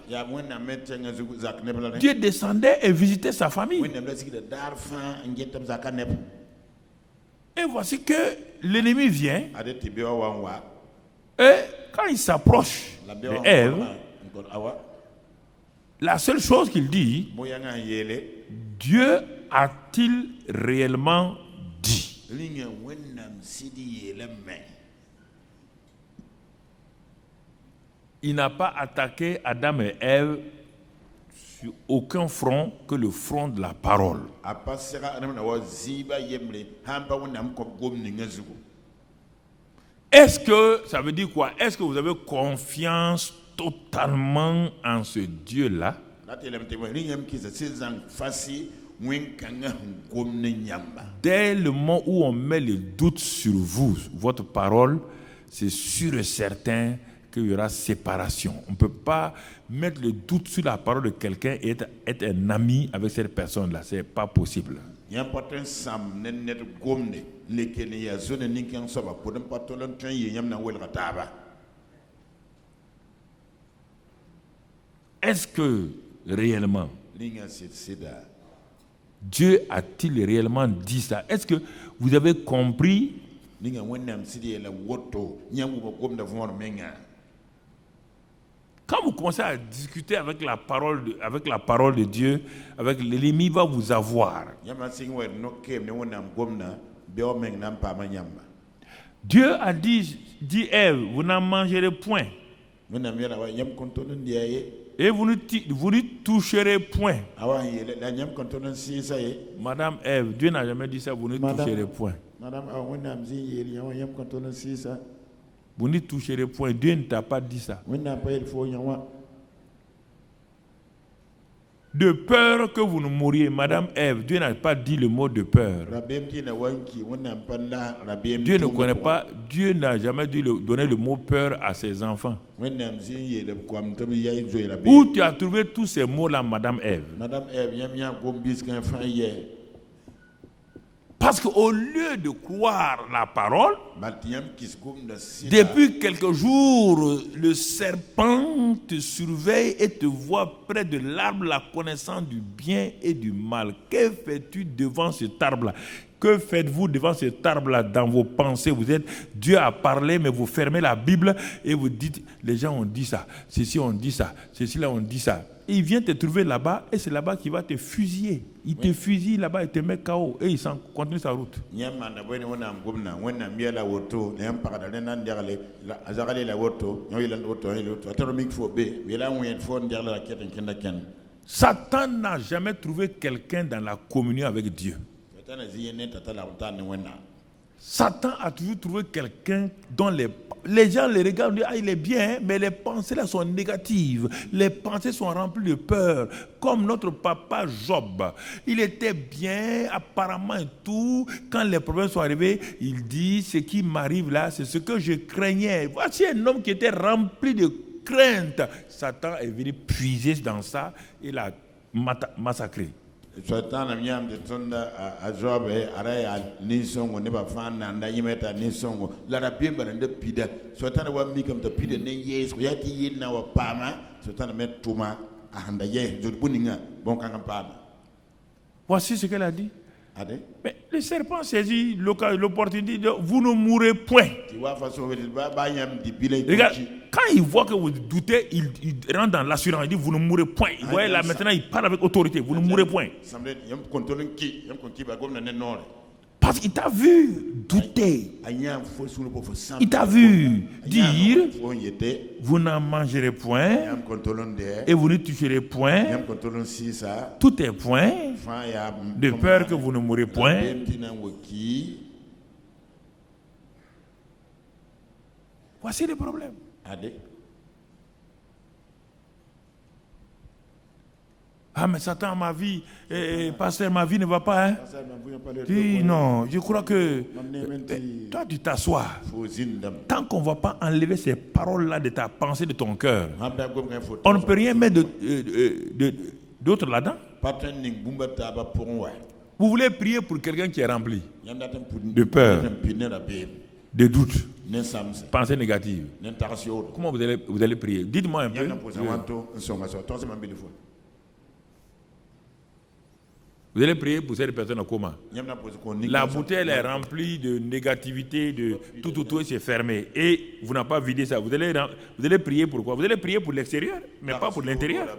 [SPEAKER 1] Dieu descendait et visitait sa famille. Et voici que l'ennemi vient. Et quand il s'approche d'Ève, la seule chose qu'il dit, Dieu a-t-il réellement dit? Il n'a pas attaqué Adam et Ève sur aucun front que le front de la parole. Est-ce que ça veut dire quoi? Est-ce que vous avez confiance totalement en ce Dieu-là? Dès le moment où on met le doute sur vous, votre parole, c'est sûr et certain qu'il y aura séparation. On ne peut pas mettre le doute sur la parole de quelqu'un et être un ami avec cette personne-là. Ce n'est pas possible. Est-ce que réellement Dieu a-t-il réellement dit ça? Est-ce que vous avez compris? Quand vous commencez à discuter avec la parole de Dieu, avec l'ennemi va vous avoir. Dieu a dit Ève, vous n'en mangerez point. Et vous ne toucherez point. Madame Ève, Dieu n'a jamais dit ça, vous ne toucherez point. Vous ne toucherez point. Dieu ne t'a pas dit ça. De peur que vous ne mouriez. Madame Ève, Dieu n'a pas dit le mot de peur. Dieu ne connaît pas, Dieu n'a jamais donné le mot peur à ses enfants. Où tu as trouvé tous ces mots-là, Madame Ève? Parce qu'au lieu de croire la parole, depuis quelques jours, le serpent te surveille et te voit près de l'arbre la connaissance du bien et du mal. Que fais-tu devant cet arbre-là? Que faites-vous devant cet arbre-là dans vos pensées? Vous êtes, Dieu a parlé, mais vous fermez la Bible et vous dites, les gens ont dit ça, ceci on dit ça, ceci là on dit ça. Et il vient te trouver là-bas et c'est là-bas qu'il va te fusiller. Il te fusille là-bas et te met KO et il continue sa route. Satan n'a jamais trouvé quelqu'un dans la communion avec Dieu. Satan a toujours trouvé quelqu'un dont les gens les regardent et disent, ah, il est bien, mais les pensées là sont négatives. Les pensées sont remplies de peur. Comme notre papa Job. Il était bien, apparemment et tout. Quand les problèmes sont arrivés, il dit, ce qui m'arrive là, c'est ce que je craignais. Voici un homme qui était rempli de crainte. Satan est venu puiser dans ça et l'a massacré.
[SPEAKER 2] Satan a mis un à Job et à Nisson, on n'est pas fan d'un yimeta Nisson. La rapide de pida. Satan a mis comme de pida n'ayez, soyez n'a pas ma. Satan a mis Touma à Handaye, de Buninga, bon campagne.
[SPEAKER 1] Voici ce qu'elle a dit. Mais le serpent saisit l'opportunité de vous ne mourrez point. Regarde, quand il voit que vous doutez, il rentre dans l'assurance. Il dit vous ne mourrez point. Vous voyez là maintenant, il parle avec autorité. Vous ne mourrez point. Parce qu'il t'a vu douter. Il t'a vu dire, vous n'en mangerez point et vous ne toucherez point. Tout est point, de peur que vous ne mourrez point. Voici le problème. Ah, mais Satan, ma vie, pasteur, ma vie ne va pas. Hein? Dis, non, je crois que toi, tu t'assois. Tant qu'on ne va pas enlever ces paroles-là de ta pensée, de ton cœur, on ne peut rien mettre d'autre là-dedans. Vous voulez prier pour quelqu'un qui est rempli de peur, de doute, pensée négative. Comment vous allez prier? Dites-moi un peu. Vous allez prier pour cette personne en coma. La bouteille est remplie de négativité, de tout est fermé. Et vous n'avez pas vidé ça. Vous allez prier pour quoi? Vous allez prier pour l'extérieur, mais pas pour l'intérieur.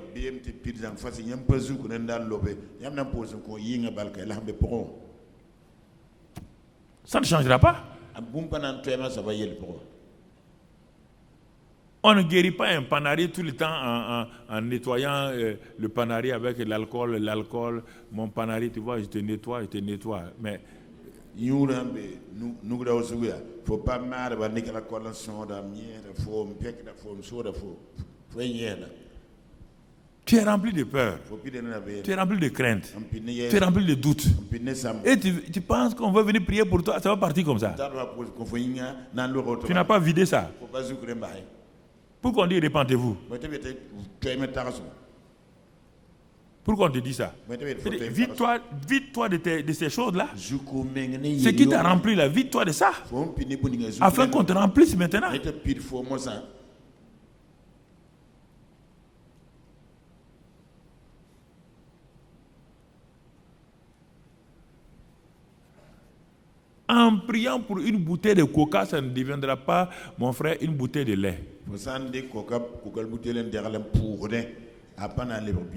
[SPEAKER 1] Ça ne changera pas. On ne guérit pas un panari tout le temps en nettoyant le panari avec l'alcool. Mon panari, tu vois, je te nettoie. Mais faut pas tu es rempli de peur, tu es rempli de crainte, tu es rempli de doute. Et tu penses qu'on va venir prier pour toi, ça va partir comme ça. Tu n'as pas vidé ça. Pourquoi on dit répentez-vous? Pourquoi on te dit ça? Vide-toi de ces choses-là. Ce qui t'a rempli là, vide-toi de ça. Afin qu'on te remplisse maintenant. En priant pour une bouteille de coca, ça ne deviendra pas, mon frère, une bouteille de lait.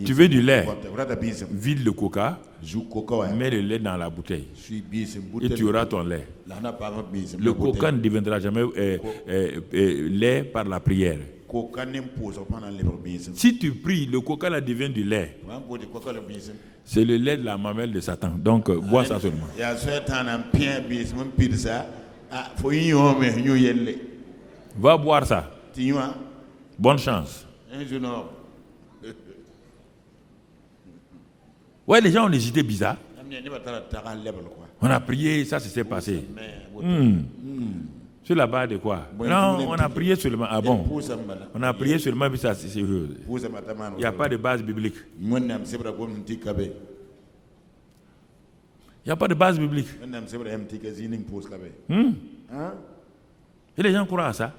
[SPEAKER 1] Tu veux du lait? Vide le coca, mets le lait dans la bouteille et tu auras ton lait. Le coca ne deviendra jamais lait par la prière. Si tu pries, le coca là devient du lait. C'est le lait de la mamelle de Satan. Donc, bois ça seulement. Va boire ça. Bonne chance. Ouais, les gens ont hésité bizarre. On a prié, ça s'est passé. Sur la base de quoi? Non, on a prié seulement. Ah bon? On a prié seulement, puis ça c'est sérieux. Il n'y a pas de base biblique. Il n'y a pas de base biblique. Et les gens croient à ça?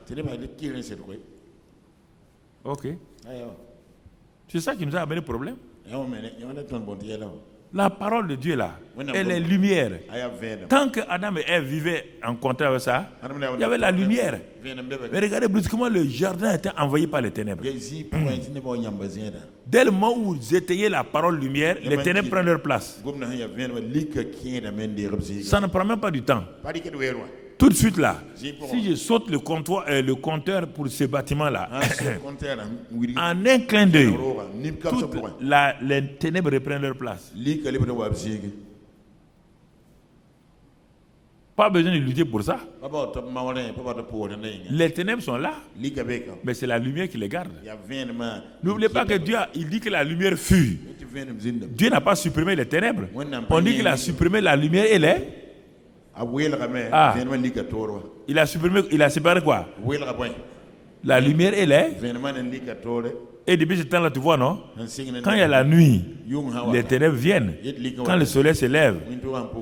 [SPEAKER 1] Ok. C'est ça qui nous a amené le problème. La parole de Dieu là, elle est lumière. Tant que Adam et Ève vivaient en contact avec ça, il y avait la lumière. Mais regardez brusquement, le jardin était envahi par les ténèbres. Dès le moment où vous étayez la parole lumière, les ténèbres prennent leur place. Ça ne prend même pas du temps. Tout de suite là, si je saute le compteur pour ce bâtiment-là, en un clin d'œil, les ténèbres reprennent leur place. Pas besoin de lutter pour ça. Les ténèbres sont là, mais c'est la lumière qui les garde. N'oubliez pas que Dieu il dit que la lumière fut. Dieu n'a pas supprimé les ténèbres. On dit qu'il a supprimé la lumière et les... Ah. Il a séparé quoi? La lumière et les... Et depuis ce temps-là, tu vois, non? Quand il y a la nuit, les ténèbres viennent. Quand le soleil se lève,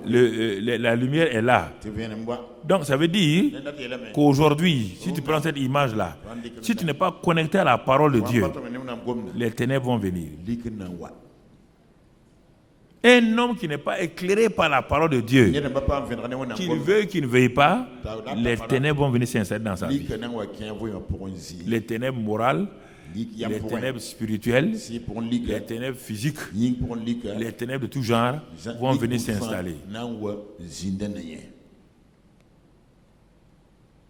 [SPEAKER 1] la lumière est là. Donc ça veut dire qu'aujourd'hui, si tu prends cette image-là, si tu n'es pas connecté à la parole de Dieu, les ténèbres vont venir. Un homme qui n'est pas éclairé par la parole de Dieu, qu'il veuille, qu'il ne veuille pas, les ténèbres vont venir s'installer dans sa vie. Les ténèbres morales, les ténèbres spirituelles, les ténèbres physiques, les ténèbres de tout genre vont venir s'installer.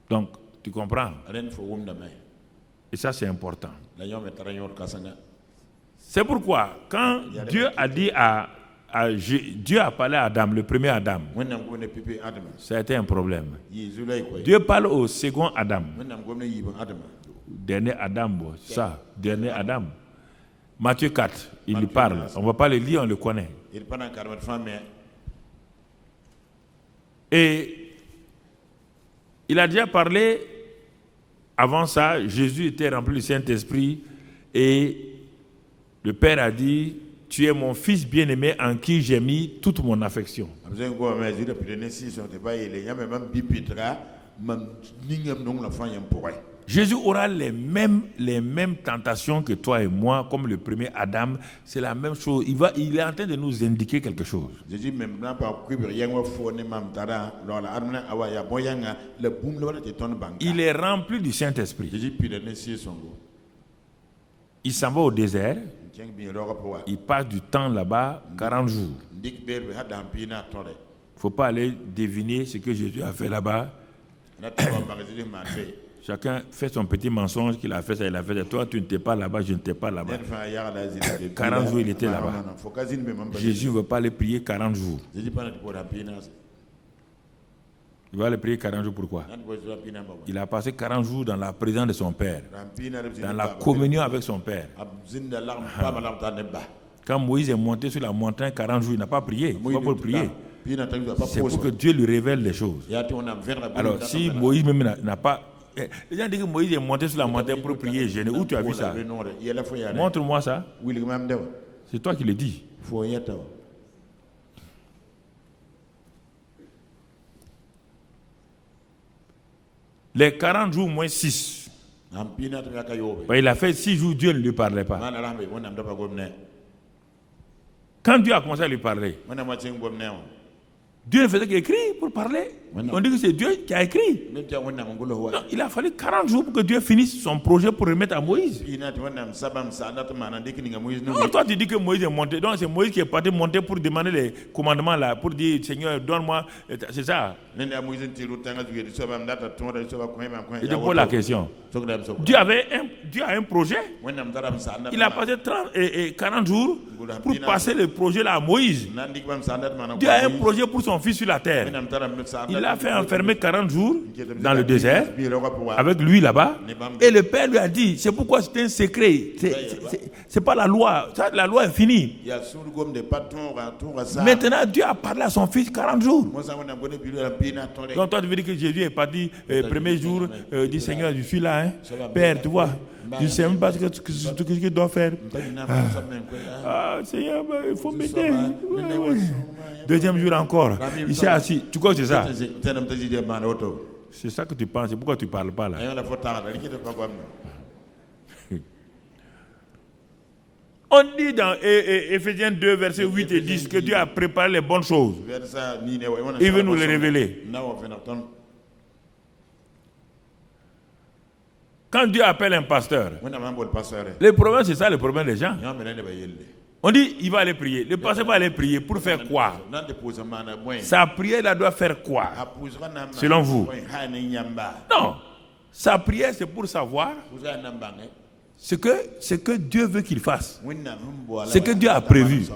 [SPEAKER 1] Donc, tu comprends? Et ça, c'est important. C'est pourquoi, quand Dieu a dit Dieu a parlé à Adam, le premier Adam, ça a été un problème. Dieu parle au second Adam. Dernier Adam, ça, dernier Adam. Matthieu 4, il lui parle. On ne va pas le lire, on le connaît. Et il a déjà parlé, avant ça, Jésus était rempli du Saint-Esprit et le Père a dit, tu es mon fils bien-aimé en qui j'ai mis toute mon affection. Jésus aura les mêmes tentations que toi et moi, comme le premier Adam. C'est la même chose. Il est en train de nous indiquer quelque chose. Il est rempli du Saint-Esprit. Il s'en va au désert. Il passe du temps là-bas, 40 jours. Il ne faut pas aller deviner ce que Jésus a fait là-bas. Chacun fait son petit mensonge qu'il a fait, ça il a fait. Toi, tu n'étais pas là-bas, je n'étais pas là-bas. 40 jours, il était là-bas. Jésus ne veut pas aller prier 40 jours. Il va aller prier 40 jours, pourquoi? Il a passé 40 jours dans la présence de son Père, dans la communion avec son Père. Quand Moïse est monté sur la montagne 40 jours, il n'a pas prié. Il n'a pas pour prier. C'est pour que Dieu lui révèle les choses. Alors, si Moïse même n'a pas... Les gens disent que Moïse est monté sur la montagne pour prier et jeûner. Où tu as vu ça? Montre-moi ça. C'est toi qui le dis. Les 40 jours moins 6. Il a fait 6 jours, Dieu ne lui parlait pas. Quand Dieu a commencé à lui parler, Dieu ne faisait qu'écrire pour parler. On dit que c'est Dieu qui a écrit. Non, il a fallu 40 jours pour que Dieu finisse son projet pour remettre à Moïse. Non, toi tu dis que Moïse est monté. Donc c'est Moïse qui est parti monter pour demander les commandements là, pour dire Seigneur, donne-moi. C'est ça. Je te pose la question. Dieu a un projet. Il a passé 40 jours pour passer le projet là à Moïse. Dieu a un projet pour son fils sur la terre. Il l'a fait enfermer 40 jours dans le désert avec lui là-bas. Et le Père lui a dit, c'est pourquoi c'est un secret. C'est pas la loi. La loi est finie. Maintenant, Dieu a parlé à son fils 40 jours. Donc toi, tu veux dire que Jésus est parti premier jour, dit Seigneur, je suis là. Hein. Père, tu vois, je ne sais même pas ce que je dois faire. Seigneur, il faut m'aider. Deuxième jour encore. Il s'est assis. Tu crois que c'est ça? C'est ça que tu penses. C'est pourquoi tu ne parles pas là. On dit dans Éphésiens 2, versets 8 et 10 que Dieu a préparé les bonnes choses. Il veut nous les révéler. Quand Dieu appelle un pasteur, le problème c'est ça, le problème des gens. On dit il va aller prier. Le pasteur va aller prier pour faire quoi? Sa prière là doit faire quoi? Selon vous? Non. Sa prière c'est pour savoir ce que Dieu veut qu'il fasse. Ce que Dieu a prévu.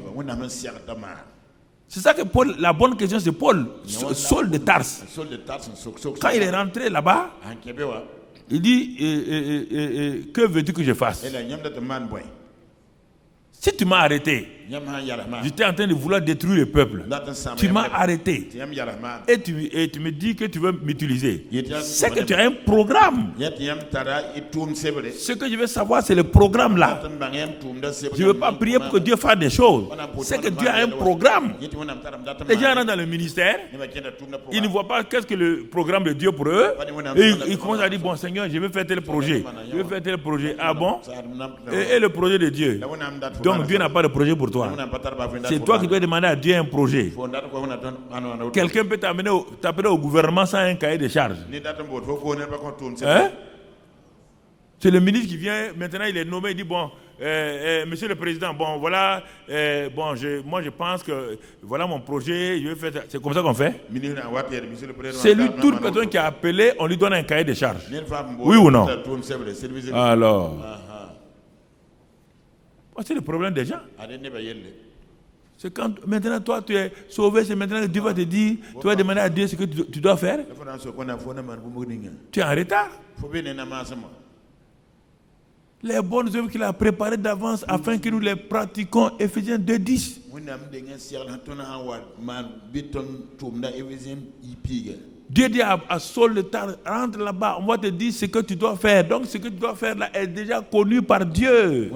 [SPEAKER 1] C'est ça que Paul, la bonne question c'est Paul, Saul de Tarse. Quand il est rentré là-bas, il dit, que veux-tu que je fasse? Si tu m'as arrêté, j'étais en train de vouloir détruire le peuple. Tu m'as arrêté. Et tu me dis que tu veux m'utiliser. C'est que tu as un programme. Ce que je veux savoir, c'est le programme là. Je ne veux pas prier pour que Dieu fasse des choses. C'est que Dieu a un programme. Les gens rentrent dans le ministère. Ils ne voient pas qu'est-ce que le programme de Dieu pour eux. Et ils commencent à dire, bon Seigneur, je veux faire tel projet. Je veux faire tel projet. Ah bon? Et le projet de Dieu. Donc Dieu n'a pas de projet pour toi. C'est toi qui dois demander à Dieu un projet. Quelqu'un peut t'appeler au gouvernement sans un cahier de charges. Hein? C'est le ministre qui vient, maintenant il est nommé, il dit bon, Monsieur le Président, bon, voilà, moi je pense que voilà mon projet, je vais faire ça. C'est comme ça qu'on fait? C'est lui, toute personne qui a appelé, on lui donne un cahier de charges. Oui ou non? Alors, c'est le problème des gens. C'est quand maintenant toi tu es sauvé, c'est maintenant que Dieu va te dire, tu vas demander à Dieu ce que tu dois faire. Tu es en retard. Les bonnes œuvres qu'il a préparées d'avance afin que nous les pratiquions. Éphésiens 2:10. Dieu dit à Saul le Tarse, rentre là-bas, on va te dire ce que tu dois faire. Donc ce que tu dois faire là est déjà connu par Dieu.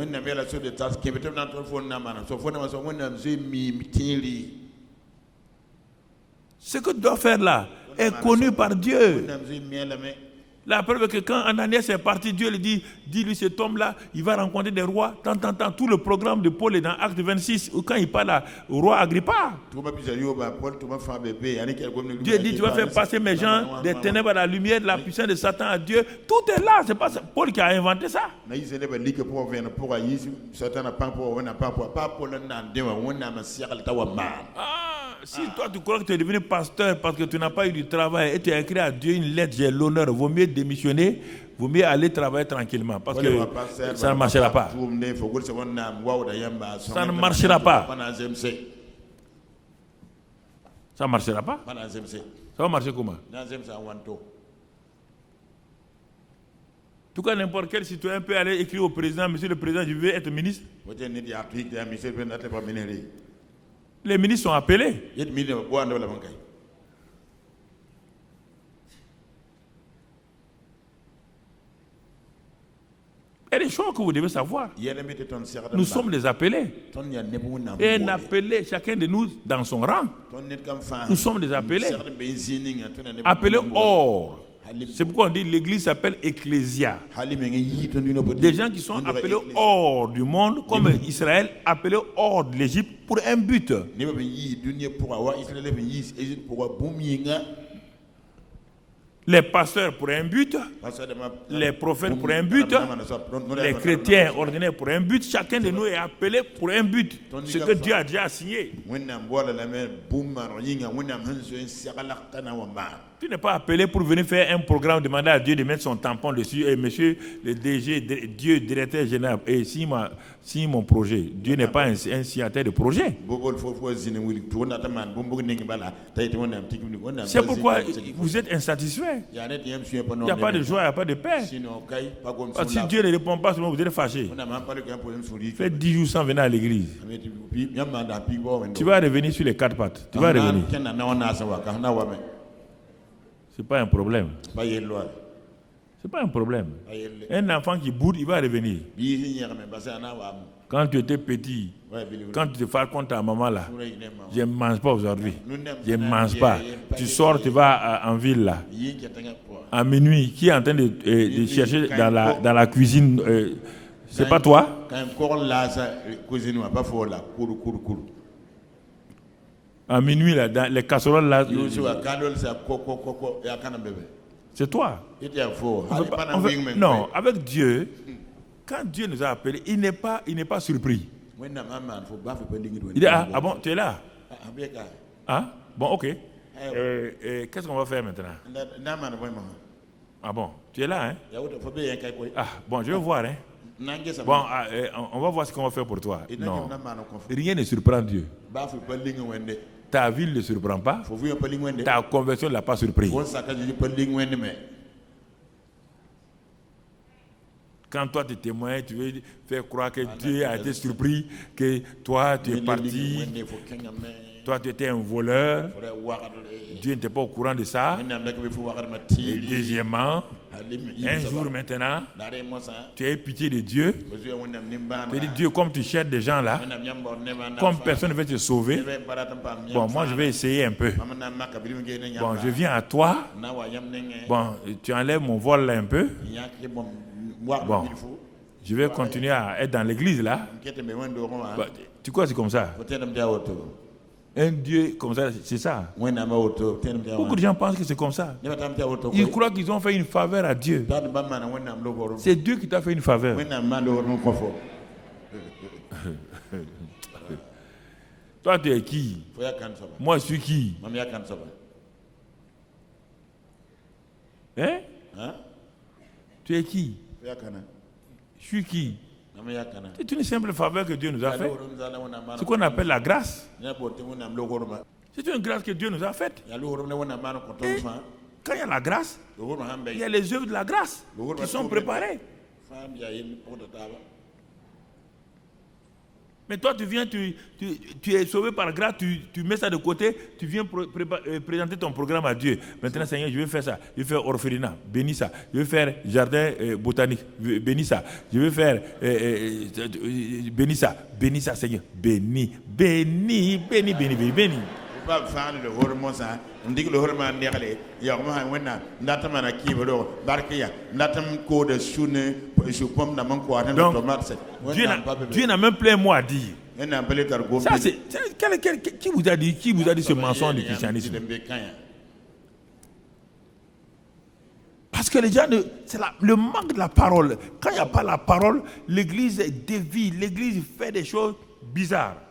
[SPEAKER 1] Ce que tu dois faire là est connu par Dieu. La preuve est que quand Ananias est parti, Dieu lui dit, dis-lui cet homme-là, il va rencontrer des rois. Tant, tout le programme de Paul est dans Acte 26, où quand il parle au roi Agrippa. Dieu dit, tu vas faire passer mes gens des ténèbres à la lumière, de la puissance de Satan à Dieu. Tout est là, c'est pas Paul qui a inventé ça. Si toi tu crois que tu es devenu pasteur parce que tu n'as pas eu du travail et tu as écrit à Dieu une lettre, j'ai l'honneur, vaut mieux démissionner, vaut mieux aller travailler tranquillement parce que ça ne marchera pas. Ça ne marchera pas. Ça ne marchera pas. Ça va marcher comment? En tout cas, n'importe quel citoyen peut aller écrire au président, monsieur le président, je veux être ministre. Les ministres sont appelés. Il y a des choses que vous devez savoir. Nous sommes des appelés. Et un appelé, chacun de nous dans son rang. Nous sommes des appelés. Appelés hors. C'est pourquoi on dit l'église s'appelle Ecclésia. Des gens qui sont appelés hors du monde, comme Israël, appelés hors de l'Égypte pour un but. Les pasteurs pour un but, les prophètes pour un but, les chrétiens ordinaires pour un but, chacun de nous est appelé pour un but. Ce que Dieu a déjà signé. Tu n'es pas appelé pour venir faire un programme, demander à Dieu de mettre son tampon dessus. Et monsieur le DG, Dieu, directeur général, et si mon projet, Dieu n'est pas un signataire de projet. C'est pourquoi vous êtes insatisfait. Il n'y a pas de joie, il n'y a pas de paix. Parce que si Dieu ne répond pas, vous êtes fâché. Faites 10 jours sans venir à l'église. Tu vas revenir sur les 4 pattes. Tu vas revenir. Ce n'est pas un problème. Ce n'est pas un problème. Un enfant qui boude, il va revenir. Quand tu étais petit, quand tu te fais contre ta maman là, je ne mange pas aujourd'hui. Je ne mange pas. Tu sors, tu vas en ville là. À minuit, qui est en train de chercher dans la cuisine, c'est pas toi? À minuit, là, dans les casseroles, là, c'est toi. Non, avec Dieu, quand Dieu nous a appelés, il n'est pas surpris. Il dit, ah bon, tu es là? Ah, bon, ok. Qu'est-ce qu'on va faire maintenant? Ah bon, tu es là, hein? Ah, bon, je vais voir, hein? Bon, on va voir ce qu'on va faire pour toi. Non, rien ne surprend Dieu. Ta ville ne surprend pas. Ta conversion ne l'a pas surpris. Quand toi tu témoignes, tu veux faire croire que Dieu a été surpris, que toi tu es parti, toi tu étais un voleur, Dieu n'était pas au courant de ça. Et deuxièmement, un jour maintenant, tu as eu pitié de Dieu. Tu dis, Dieu, comme tu cherches des gens là, comme personne ne veut te sauver, bon, moi je vais essayer un peu. Bon, je viens à toi. Bon, tu enlèves mon vol là un peu. Bon, je vais continuer à être dans l'église là. Bah, tu crois que c'est comme ça? Un Dieu comme ça, c'est ça. Beaucoup de gens pensent que c'est comme ça. Ils croient qu'ils ont fait une faveur à Dieu. C'est Dieu qui t'a fait une faveur. Toi, tu es qui? Moi, je suis qui? Hein? Tu es qui? Je suis qui? C'est une simple faveur que Dieu nous a faite. Ce qu'on appelle la grâce. C'est une grâce que Dieu nous a faite. Et quand il y a la grâce, il y a les œuvres de la grâce qui sont préparées. Mais toi, tu viens, tu es sauvé par grâce, tu mets ça de côté, tu viens présenter ton programme à Dieu. Maintenant, Seigneur, je vais faire ça. Je vais faire orphelinat, bénis ça. Je vais faire jardin botanique, bénis ça. Je vais faire bénis ça. Bénis ça, Seigneur. Bénis.
[SPEAKER 2] Pas faire le hormosa, on dit que le hormone derrière, il y a un natamana qui veut barquer, natam code de soune, je pomme dans mon coin de tomate.
[SPEAKER 1] Dieu n'a même plus un mot à dire. Ça, qui vous a dit ce mensonge du christianisme? Parce que les gens, c'est le manque de la parole. Quand il n'y a pas la parole, l'église dévie, l'église fait des choses bizarres.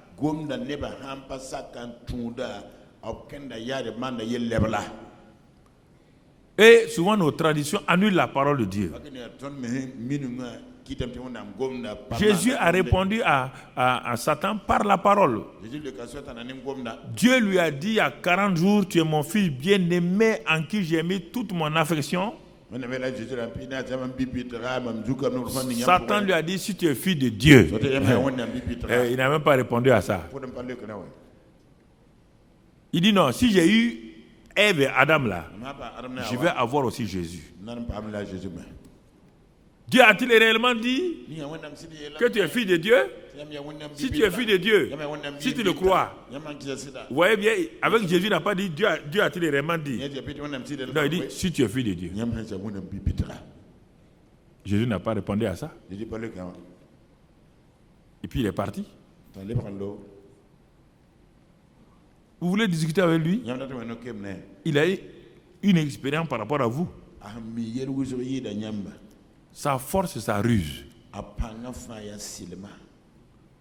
[SPEAKER 1] Et souvent nos traditions annulent la parole de Dieu. Jésus a répondu à Satan par la parole. Dieu lui a dit il y a 40 jours, tu es mon fils bien-aimé en qui j'ai mis toute mon affection. Satan lui a dit si tu es fils de Dieu. Il n'a même pas répondu à ça. Il dit non, si j'ai eu Ève et Adam là, je vais avoir aussi Jésus. Dieu a-t-il réellement dit que tu es fils de Dieu? Si tu es fils de Dieu, si tu le crois, vous voyez bien, avec Jésus, il n'a pas dit Dieu a-t-il réellement dit. Non, il dit si tu es fils de Dieu. Jésus n'a pas répondu à ça. Et puis il est parti. Vous voulez discuter avec lui? Il a eu une expérience par rapport à vous. Sa force, sa ruse.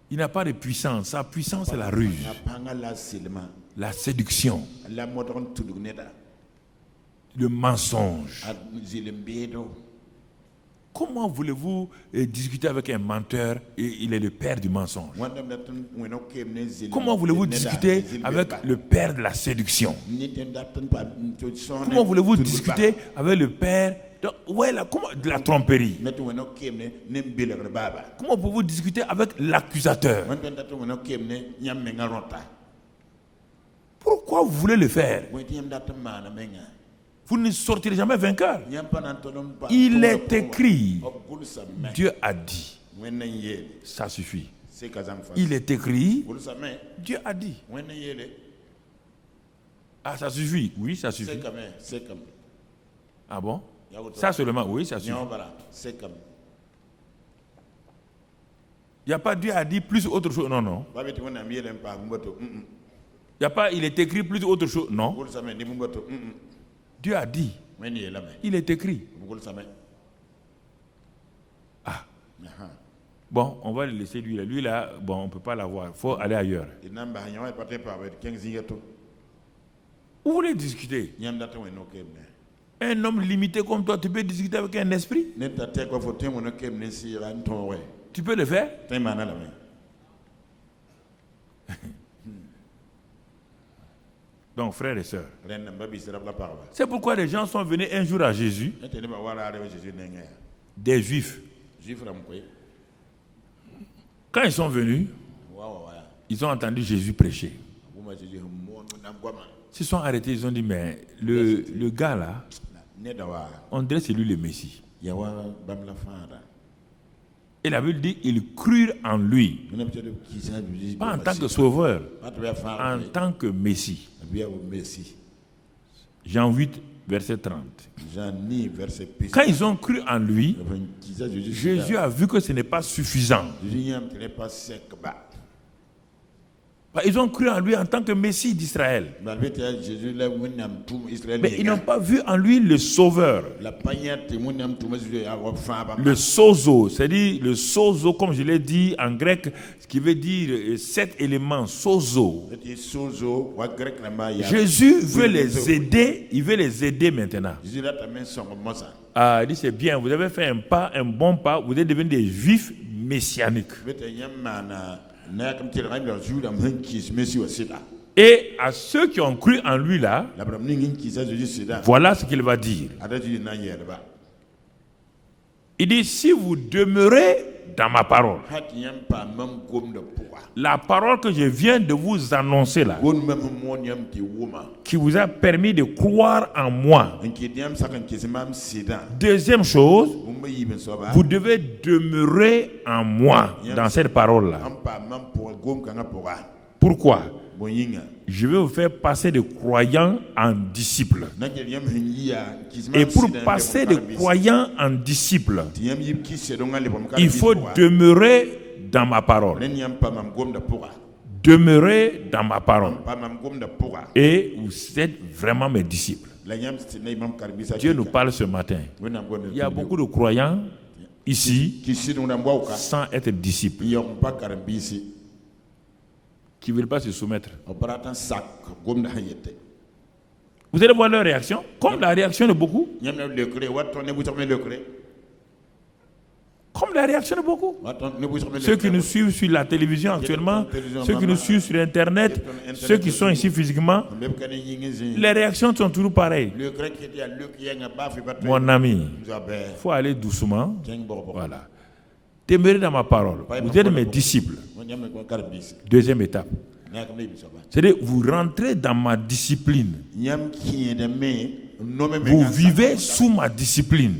[SPEAKER 1] Il n'a pas de puissance. Sa puissance, c'est la ruse. La séduction. Le mensonge. Comment voulez-vous discuter avec un menteur et il est le père du mensonge? Comment voulez-vous discuter avec le père de la séduction? Comment voulez-vous discuter avec le père de la tromperie? Comment pouvez-vous discuter avec l'accusateur? Pourquoi vous voulez le faire? Vous ne sortirez jamais vainqueur. Il est écrit. Dieu a dit. Ça suffit. Il est écrit. Dieu a dit. Ah, ça suffit. Oui, ça suffit. Ah bon? Ça seulement, oui, ça suffit. Il n'y a pas Dieu a dit plus autre chose. Non, non. Il n'y a pas, il est écrit plus autre chose. Non. Dieu a dit. Il est écrit. Ah. Bon, on va le laisser lui. Lui là, bon, on ne peut pas l'avoir. Il faut aller ailleurs. Vous voulez discuter? Un homme limité comme toi, tu peux discuter avec un esprit? Tu peux le faire? Donc, frères et sœurs, c'est pourquoi les gens sont venus un jour à Jésus, des Juifs. Quand ils sont venus, ils ont entendu Jésus prêcher. Ils se sont arrêtés, ils ont dit, mais le gars là, on dirait que c'est lui le Messie. Et la Bible dit, ils crurent en lui, pas en tant que sauveur, en tant que Messie. Jean 8, verset 30. Quand ils ont cru en lui, Jésus a vu que ce n'est pas suffisant. Ils ont cru en lui en tant que Messie d'Israël. Mais ils n'ont pas vu en lui le sauveur. Le sozo, c'est-à-dire le sozo, comme je l'ai dit en grec, ce qui veut dire 7 éléments, sozo. Jésus veut les aider, il veut les aider maintenant. Il dit c'est bien, vous avez fait un bon pas, vous êtes devenus des juifs messianiques. Et à ceux qui ont cru en lui là, voilà ce qu'il va dire. Il dit, si vous demeurez dans ma parole, la parole que je viens de vous annoncer là, qui vous a permis de croire en moi. Deuxième chose, vous devez demeurer en moi dans cette parole là. Pourquoi? Je vais vous faire passer de croyants en disciples. Et pour passer de croyants en disciples, il faut demeurer dans ma parole. Demeurer dans ma parole. Et vous êtes vraiment mes disciples. Dieu nous parle ce matin. Il y a beaucoup de croyants ici sans être disciples, qui ne veulent pas se soumettre. Vous allez voir leur réaction, comme la réaction de beaucoup. Comme la réaction de beaucoup. Ceux qui nous suivent sur la télévision actuellement, ceux qui nous suivent sur Internet, ceux qui sont ici physiquement, les réactions sont toujours pareilles. Mon ami, il faut aller doucement. Voilà. Demeurez dans ma parole. Vous êtes mes disciples. Deuxième étape. C'est-à-dire, vous rentrez dans ma discipline. Vous vivez sous ma discipline.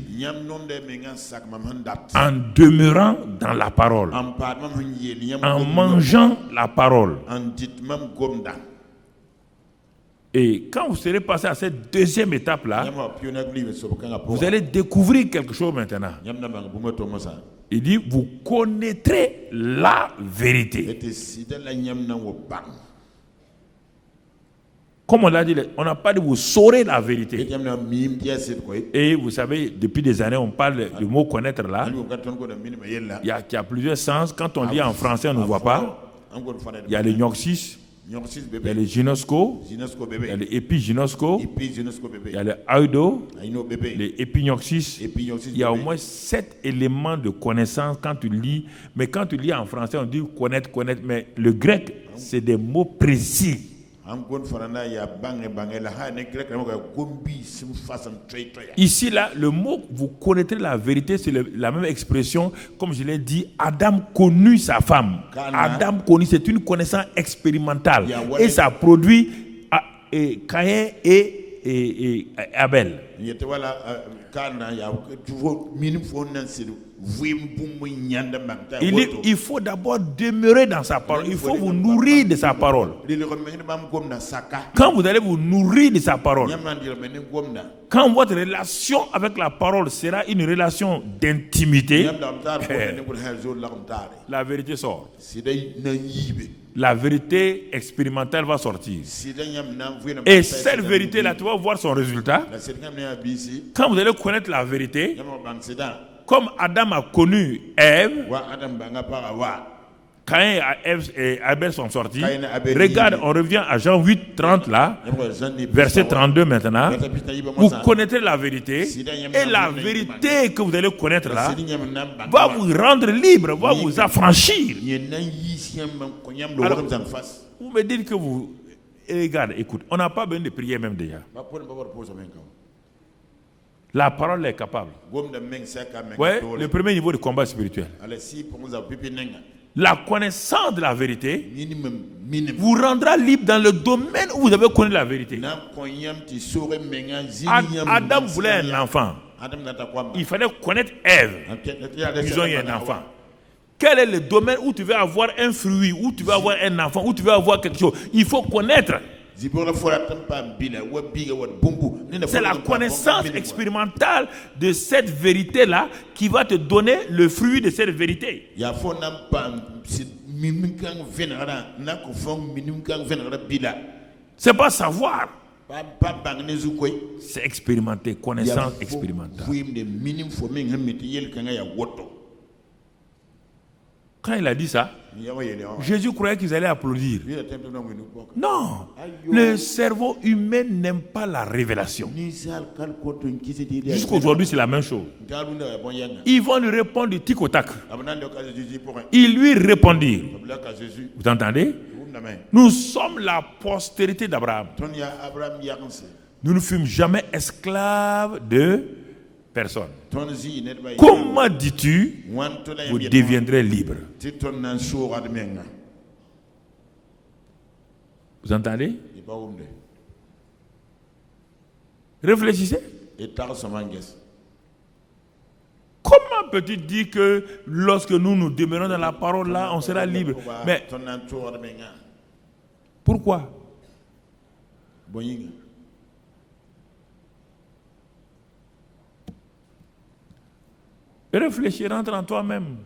[SPEAKER 1] En demeurant dans la parole. En mangeant la parole. Et quand vous serez passé à cette deuxième étape-là, vous allez découvrir quelque chose maintenant. Il dit, vous connaîtrez la vérité. Comme on l'a dit, on n'a pas dit vous saurez la vérité. Et vous savez, depuis des années, on parle du mot connaître là. Il y a plusieurs sens. Quand on lit en français, on ne voit pas. Il y a les gnoxis. Il y a le gynosco, il y a le épigynosco, il y a le aido, les épignoxis. Il y a au moins 7 éléments de connaissance quand tu lis. Mais quand tu lis en français, on dit connaître. Mais le grec, c'est des mots précis. Ici, là, le mot vous connaîtrez la vérité, c'est la même expression, comme je l'ai dit, Adam connut sa femme. Adam connut, c'est une connaissance expérimentale. Et ça produit Caïn et Abel. Il faut d'abord demeurer dans sa parole. Il faut vous nourrir de sa parole. Quand vous allez vous nourrir de sa parole, quand votre relation avec la parole sera une relation d'intimité, la vérité sort. La vérité expérimentale va sortir. Et cette vérité-là, tu vas voir son résultat. Quand vous allez connaître la vérité, comme Adam a connu Ève, Caïn et Abel sont sortis. Regarde, on revient à Jean 8, 30 là, verset 32 maintenant. Vous connaîtrez la vérité, et la vérité que vous allez connaître là va vous rendre libre, va vous affranchir. Alors, vous me dites que vous... Regarde, écoute, on n'a pas besoin de prier même déjà. La parole est capable. Ouais, le premier niveau de combat spirituel. La connaissance de la vérité vous rendra libre dans le domaine où vous avez connu la vérité. Adam voulait un enfant. Il fallait connaître Ève. Ils ont eu un enfant. Quel est le domaine où tu veux avoir un fruit, où tu veux avoir un enfant, où tu veux avoir quelque chose? Il faut connaître. C'est la connaissance expérimentale de cette vérité-là qui va te donner le fruit de cette vérité. C'est pas savoir. C'est expérimenter, connaissance expérimentale. Quand il a dit ça, Jésus croyait qu'ils allaient applaudir. Non, le cerveau humain n'aime pas la révélation. Jusqu'aujourd'hui, c'est la même chose. Ils vont lui répondre du tic au tac. Ils lui répondirent. Vous entendez? Nous sommes la postérité d'Abraham. Nous ne fûmes jamais esclaves de personne. Comment dis-tu, vous deviendrez libre? Vous entendez? Réfléchissez. Comment peux-tu dire que lorsque nous demeurons dans la parole là, on sera libre? Mais pourquoi? Réfléchis, rentre en toi-même.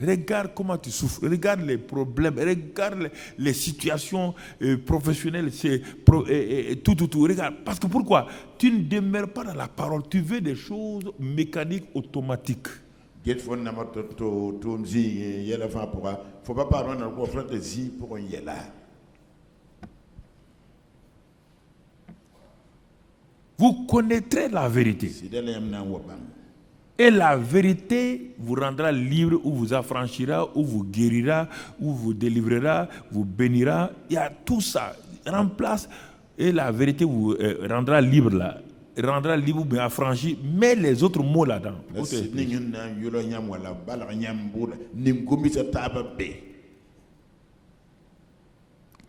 [SPEAKER 1] Regarde comment tu souffres, regarde les problèmes, regarde les situations professionnelles, tout. Regarde. Parce que pourquoi? Tu ne demeures pas dans la parole, tu veux des choses mécaniques, automatiques. Vous connaîtrez la vérité. Et la vérité vous rendra libre, ou vous affranchira, ou vous guérira, ou vous délivrera, vous bénira. Il y a tout ça. Remplace, et la vérité vous rendra libre là. Rendra libre ou affranchi. Mais les autres mots là-dedans.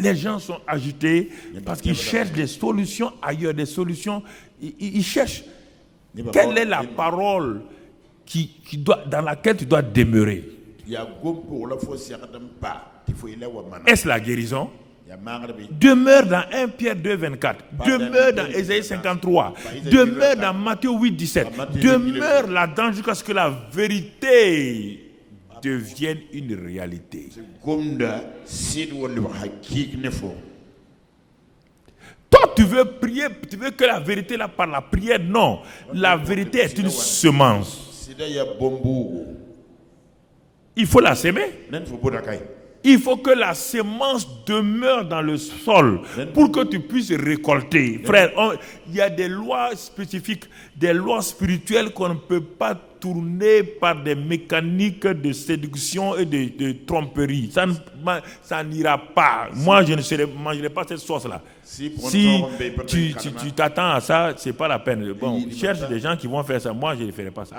[SPEAKER 1] Les gens sont agités parce qu'ils cherchent des solutions ailleurs, des solutions. Ils cherchent. Quelle est la parole dans laquelle tu dois demeurer? Est-ce la guérison? Demeure dans 1 Pierre 2, 24. Demeure dans Ésaïe 53. Demeure dans Matthieu 8, 17. Demeure là-dedans jusqu'à ce que la vérité devienne une réalité. Toi, tu veux prier, tu veux que la vérité là par la prière. Non, la vérité est une semence. Il faut la semer. Il faut que la semence demeure dans le sol pour que tu puisses récolter. Frère, il y a des lois spécifiques, des lois spirituelles qu'on ne peut pas tourner par des mécaniques de séduction et de tromperie. Ça n'ira pas. Moi, je ne mangerai pas cette sauce-là. Si tu t'attends à ça, ce n'est pas la peine. Bon, cherche des gens qui vont faire ça. Moi, je ne ferai pas ça.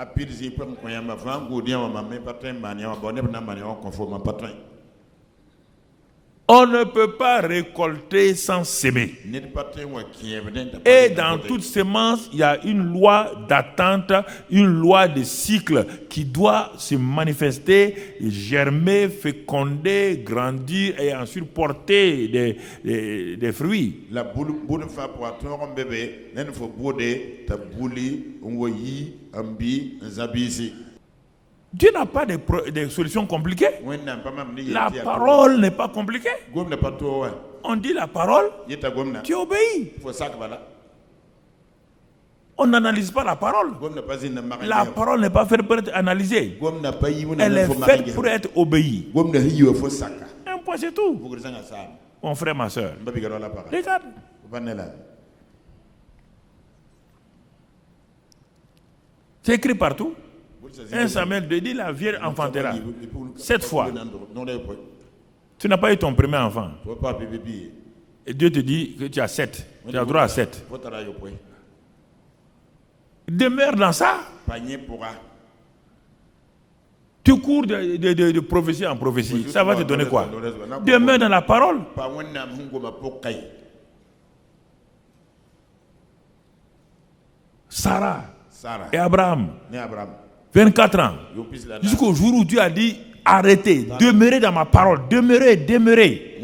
[SPEAKER 1] On ne peut pas récolter sans s'aimer. Et dans toute semence, il y a une loi d'attente, une loi de cycle qui doit se manifester, germer, féconder, grandir et ensuite porter des fruits. La boule fa pour un bébé, il faut bouder, tabouli, ungoyi, ambi, zabisi. Dieu n'a pas de solutions compliquées. La parole n'est pas compliquée. On dit la parole, tu obéis. On n'analyse pas la parole. La parole n'est pas faite pour être analysée. Elle est faite pour être obéie. Un point, c'est tout. Mon frère, ma soeur. Regarde. 'C'est écrit partout. 1 Samuel 2 dit la vierge enfantera 7 fois. Tu n'as pas eu ton premier enfant. Et Dieu te dit que tu as 7. Tu as droit à 7. Demeure dans ça. Tu cours de prophétie en prophétie. Ça va te donner quoi? Demeure dans la parole. Sarah et Abraham. 24 ans. Jusqu'au jour où Dieu a dit arrêtez, demeurez dans ma parole, demeurez.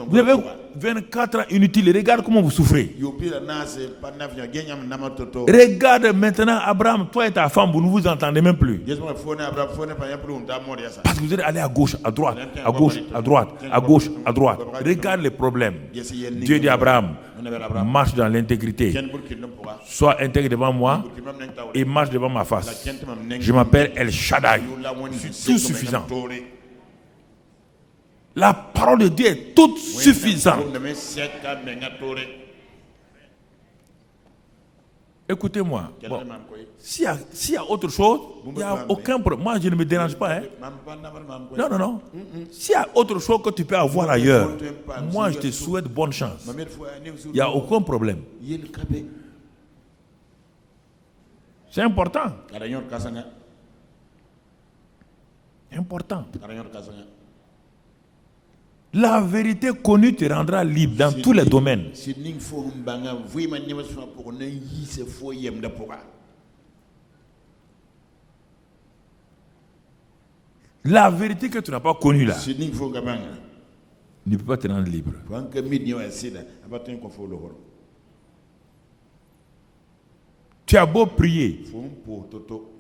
[SPEAKER 1] Vous avez 24 ans inutiles. Regarde comment vous souffrez. Regarde maintenant Abraham, toi et ta femme, vous ne vous entendez même plus. Parce que vous êtes allé à gauche, à droite, à gauche, à droite, à gauche, à droite. Regarde les problèmes. Dieu dit à Abraham, marche dans l'intégrité. Sois intègre devant moi et marche devant ma face. Je m'appelle El Shaddai. Je suis tout suffisant. La parole de Dieu est toute suffisante. Écoutez-moi. Bon, s'il y a autre chose, il n'y a aucun problème. Moi, je ne me dérange pas. Non, non, non. S'il y a autre chose que tu peux avoir ailleurs, moi, je te souhaite bonne chance. Il n'y a aucun problème. C'est important. Important. La vérité connue te rendra libre dans tous les domaines. La vérité que tu n'as pas connue là ne peut pas te rendre libre. Tu as beau prier,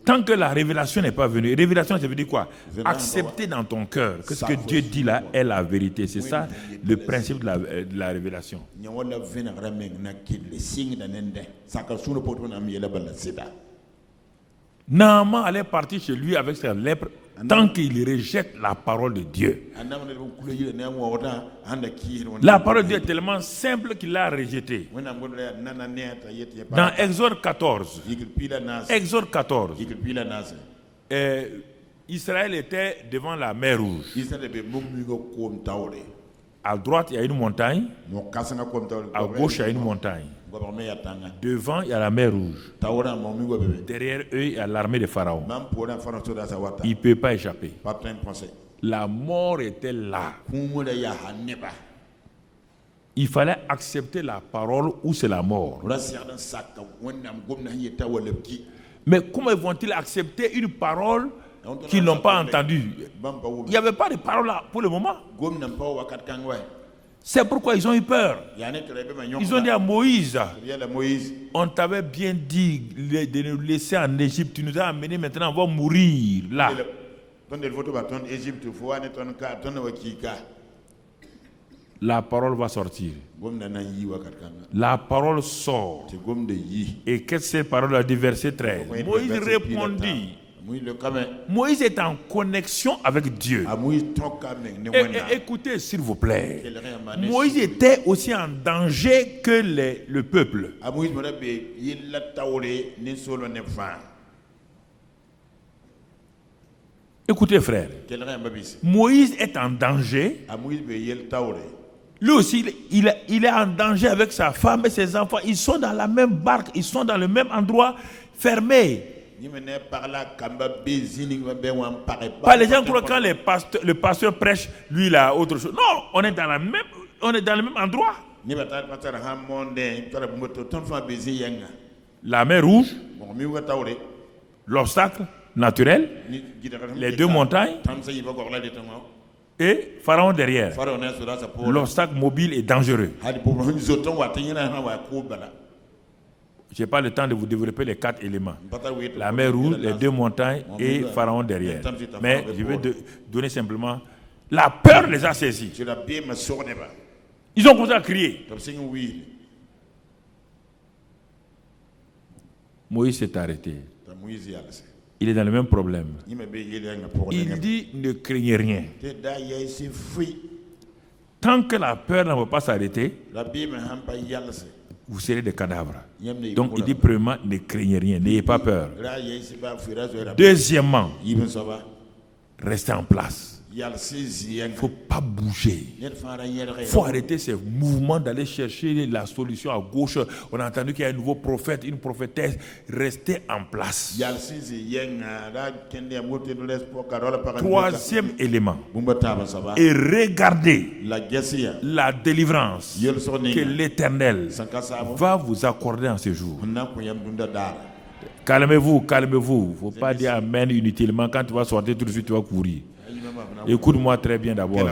[SPEAKER 1] tant que la révélation n'est pas venue. Révélation, ça veut dire quoi? Accepter dans ton cœur que ce que Dieu dit là est la vérité. C'est ça le principe de la révélation. Naaman allait partir chez lui avec sa lèpre tant qu'il rejette la parole de Dieu. La parole de Dieu est tellement simple qu'il l'a rejetée. Dans Exode 14, Israël était devant la mer Rouge. À droite, il y a une montagne. À gauche, il y a une montagne. Devant, il y a la mer Rouge. Derrière eux, il y a l'armée de Pharaon. Il ne peut pas échapper. La mort était là. Il fallait accepter la parole ou c'est la mort. Mais comment vont-ils accepter une parole qu'ils n'ont pas entendue? Il n'y avait pas de parole là pour le moment. C'est pourquoi ils ont eu peur. Ils ont dit à Moïse, on t'avait bien dit de nous laisser en Égypte. Tu nous as amenés, maintenant on va mourir là. La parole va sortir. La parole sort. Et qu'est-ce que cette parole a dit, verset 13? Moïse répondit. Moïse est en connexion avec Dieu. Et écoutez, s'il vous plaît. Moïse était aussi en danger que le peuple. Écoutez, frère. Moïse est en danger. Lui aussi, il est en danger avec sa femme et ses enfants. Ils sont dans la même barque. Ils sont dans le même endroit fermé. Pas les gens croient quand le pasteur prêche, lui il a autre chose. Non, on est dans le même endroit. La mer Rouge, l'obstacle naturel, les deux montagnes et Pharaon derrière. L'obstacle mobile est dangereux. Je n'ai pas le temps de vous développer les 4 éléments. La mer Rouge, les deux montagnes et Pharaon derrière. Mais je vais donner simplement... La peur les a saisis. Ils ont commencé à crier. Moïse s'est arrêté. Il est dans le même problème. Il dit, ne craignez rien. Tant que la peur ne va pas s'arrêter, vous serez des cadavres. Donc il dit premièrement, ne craignez rien, n'ayez pas peur. Deuxièmement, restez en place. Il ne faut pas bouger. Il faut arrêter ces mouvements d'aller chercher la solution à gauche. On a entendu qu'il y a un nouveau prophète, une prophétesse. Restez en place. Troisième élément. Et regardez la délivrance que l'Éternel va vous accorder en ce jour. Calmez-vous, calmez-vous. Il ne faut pas dire amen inutilement. Quand tu vas sortir tout de suite, tu vas courir. Écoute-moi très bien d'abord.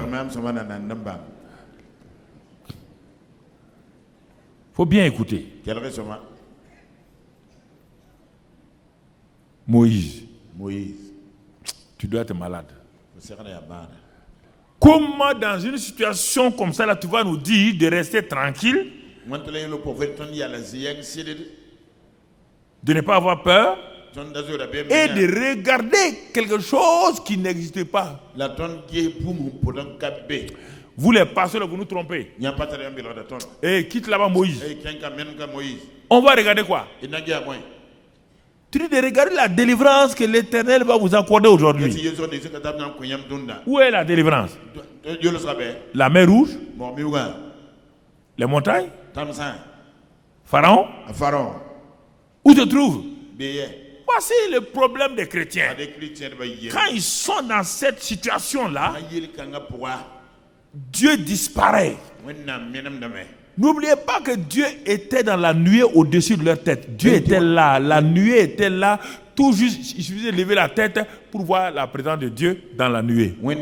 [SPEAKER 1] Faut bien écouter. Moïse, tu dois être malade. Comment dans une situation comme ça, là, tu vas nous dire de rester tranquille, de ne pas avoir peur et de regarder quelque chose qui n'existe pas. Vous les pasteurs, vous nous trompez. Et quitte là-bas Moïse. On va regarder quoi? Tu dis de regarder la délivrance que l'Éternel va vous accorder aujourd'hui. Où est la délivrance? La mer Rouge? Les montagnes? Pharaon? Où se trouve? Voici le problème des chrétiens. Quand ils sont dans cette situation-là, Dieu disparaît. N'oubliez pas que Dieu était dans la nuée au-dessus de leur tête. Dieu était là, la nuée était là. Tout juste, il suffisait de lever la tête pour voir la présence de Dieu dans la nuée. Mais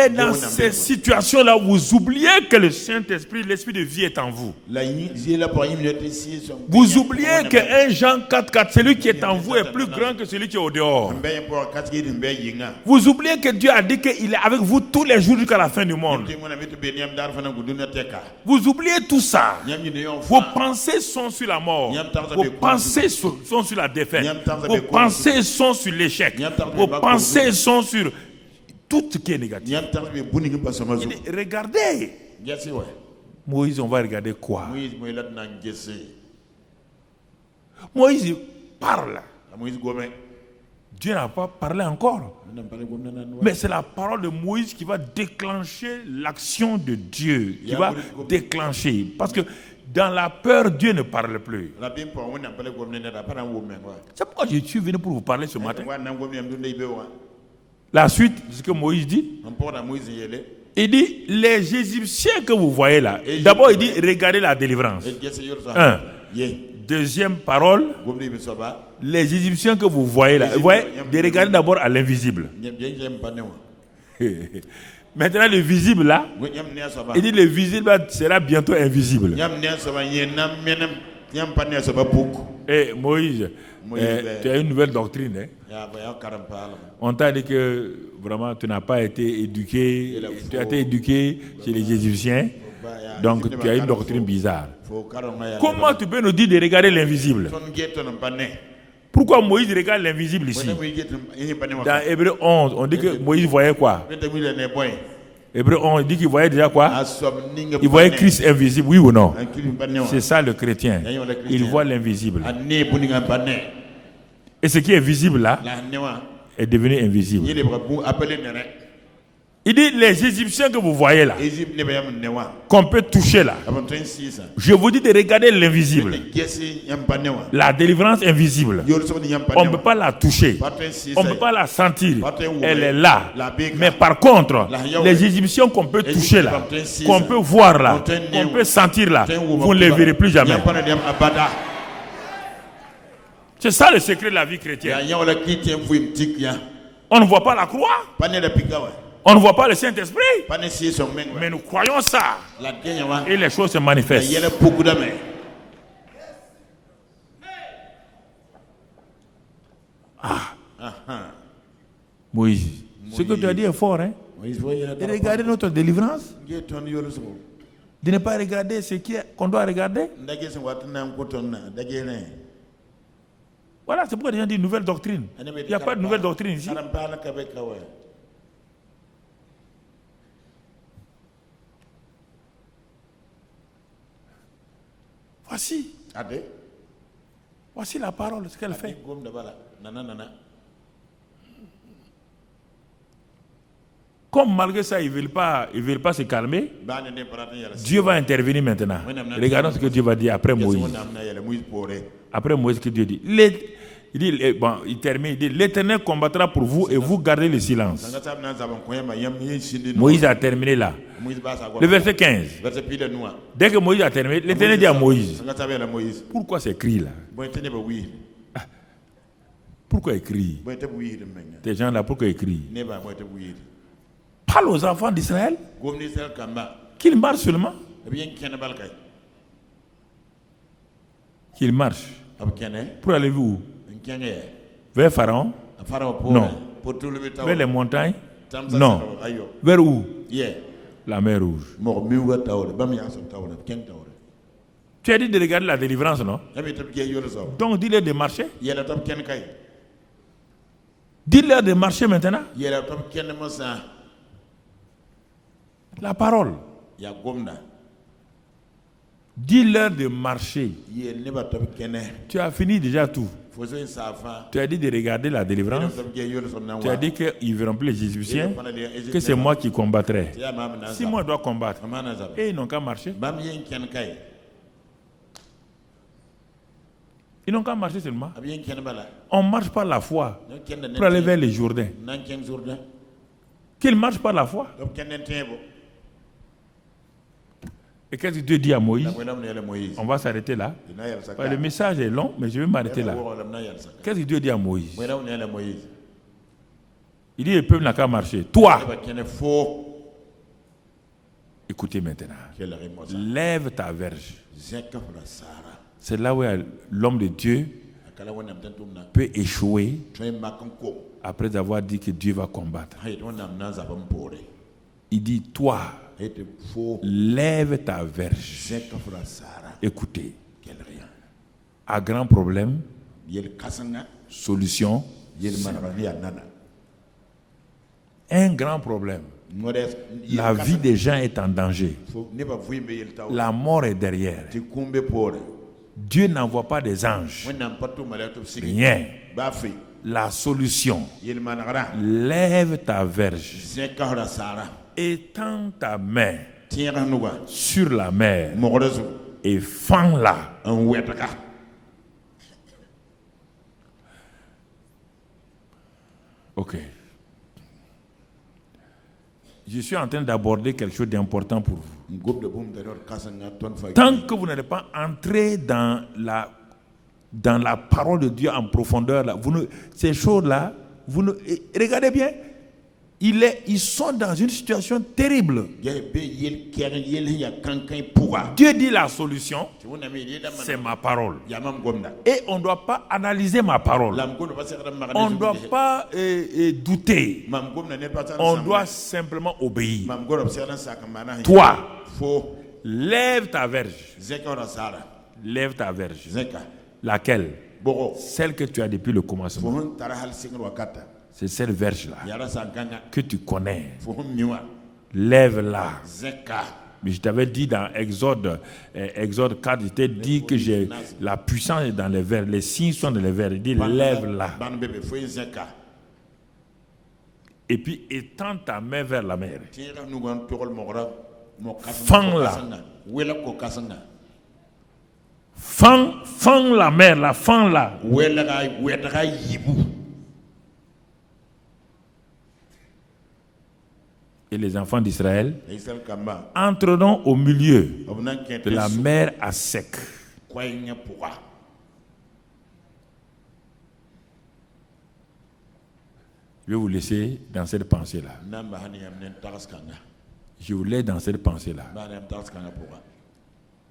[SPEAKER 1] dans ces situations-là, vous oubliez que le Saint-Esprit, l'Esprit de vie est en vous. Vous oubliez que 1 Jean 4,4, celui qui est en vous est plus grand que celui qui est au dehors. Vous oubliez que Dieu a dit qu'il est avec vous tous les jours jusqu'à la fin du monde. Vous oubliez tout ça. Vos pensées sont sur la mort. Vos pensées sont sur la défaite. Vos pensées sont sur l'échec. Vos pensées sont sur tout ce qui est négatif. Regardez. Moïse, on va regarder quoi? Moïse parle. Dieu n'a pas parlé encore. Mais c'est la parole de Moïse qui va déclencher l'action de Dieu. Qui va déclencher. Parce que dans la peur, Dieu ne parle plus. C'est pourquoi je suis venu pour vous parler ce matin. La suite, c'est ce que Moïse dit. Il dit, les Égyptiens que vous voyez là, d'abord il dit, regardez la délivrance. Un. Deuxième parole, les Égyptiens que vous voyez là, vous voyez, de regarder d'abord à l'invisible. Maintenant, le visible là, il dit le visible sera bientôt invisible. Et Moïse, tu as une nouvelle doctrine. Hein? On t'a dit que vraiment tu n'as pas été éduqué, tu as été éduqué chez les Égyptiens, donc tu as une doctrine bizarre. Comment tu peux nous dire de regarder l'invisible? Pourquoi Moïse regarde l'invisible ici? Dans Hébreu 11, on dit que Moïse voyait quoi? Hébreu 11, il dit qu'il voyait déjà quoi? Il voyait Christ invisible, oui ou non? C'est ça le chrétien. Il voit l'invisible. Et ce qui est visible là est devenu invisible. Il dit les Égyptiens que vous voyez là, qu'on peut toucher là. Je vous dis de regarder l'invisible. La délivrance invisible. On ne peut pas la toucher. On ne peut pas la sentir. Elle est là. Mais par contre, les Égyptiens qu'on peut toucher là, qu'on peut voir là, qu'on peut sentir là, vous ne les verrez plus jamais. C'est ça le secret de la vie chrétienne. On ne voit pas la croix. On ne voit pas le Saint-Esprit, mais nous croyons ça. Et les choses se manifestent. Moïse, ce que tu as dit est fort, hein? Et regardez notre délivrance. De ne pas regarder ce qu'on doit regarder. Voilà, c'est pourquoi les gens disent nouvelle doctrine. Il n'y a pas de nouvelle doctrine ici. Voici la parole, ce qu'elle fait. Comme malgré ça, ils ne veulent pas se calmer, Dieu va intervenir maintenant. Regardons ce que Dieu va dire après Moïse. Après Moïse, ce que Dieu dit. Il termine, il dit, l'Éternel combattra pour vous et vous gardez le silence. Moïse a terminé là. Le verset 15. Dès que Moïse a terminé, l'Éternel dit à Moïse, pourquoi ces cris là? Pourquoi ils crient? Ces gens-là, pourquoi ils crient? Parle aux enfants d'Israël qu'ils marchent seulement. Qu'ils marchent. Pour aller où? Vers Pharaon? Non. Vers les montagnes? Non. Vers où? La mer Rouge. Tu as dit de regarder la délivrance, non? Donc dis-leur de marcher. Dis-leur de marcher maintenant. La parole. Dis-leur de marcher. Tu as fini déjà tout. Tu as dit de regarder la délivrance. Tu as dit qu'ils ne verront plus les Égyptiens, que c'est moi qui combattrai. Si moi je dois combattre, et ils n'ont qu'à marcher. Ils n'ont qu'à marcher seulement. On marche par la foi pour aller vers les Jourdains. Qu'ils marchent par la foi. Et qu'est-ce que Dieu dit à Moïse? On va s'arrêter là. Le message est long, mais je vais m'arrêter là. Qu'est-ce que Dieu dit à Moïse? Il dit le peuple n'a qu'à marcher. Toi, écoutez maintenant. Lève ta verge. C'est là où l'homme de Dieu peut échouer après avoir dit que Dieu va combattre. Il dit, toi, lève ta verge. Écoutez, à grand problème, solution, un grand problème. La vie des gens est en danger. La mort est derrière. Dieu n'envoie pas des anges. Rien. La solution. Lève ta verge. Étends ta main sur la mer et fends-la. Ok. Je suis en train d'aborder quelque chose d'important pour vous. Tant que vous n'allez pas entrer dans la parole de Dieu en profondeur, là, ces choses-là, regardez bien, ils sont dans une situation terrible. Dieu dit la solution, c'est ma parole. Et on ne doit pas analyser ma parole. On ne doit pas douter. On doit simplement obéir. Toi, lève ta verge. Lève ta verge. Laquelle? Celle que tu as depuis le commencement. C'est cette verge-là que tu connais. Lève-la. Mais je t'avais dit dans Exode 4, je t'ai dit que la puissance est dans les vers, les signes sont dans les vers. Il dit lève-la. Et puis étends ta main vers la mer. Fends-la. Fends la mer, fends-la. Et les enfants d'Israël entreront au milieu de la mer à sec. Je vais vous laisser dans cette pensée-là. Je vous laisse dans cette pensée-là.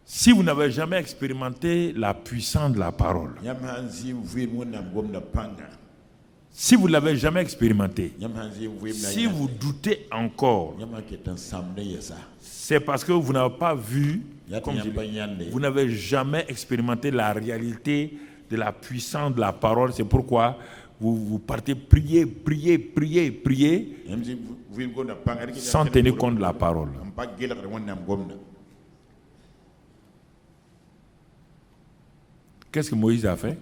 [SPEAKER 1] Si vous n'avez jamais expérimenté la puissance de la parole, si vous ne l'avez jamais expérimenté, si vous doutez encore, c'est parce que vous n'avez pas vu, vous n'avez jamais expérimenté la réalité de la puissance de la parole. C'est pourquoi vous partez prier, sans tenir compte de la parole. Qu'est-ce que Moïse a fait?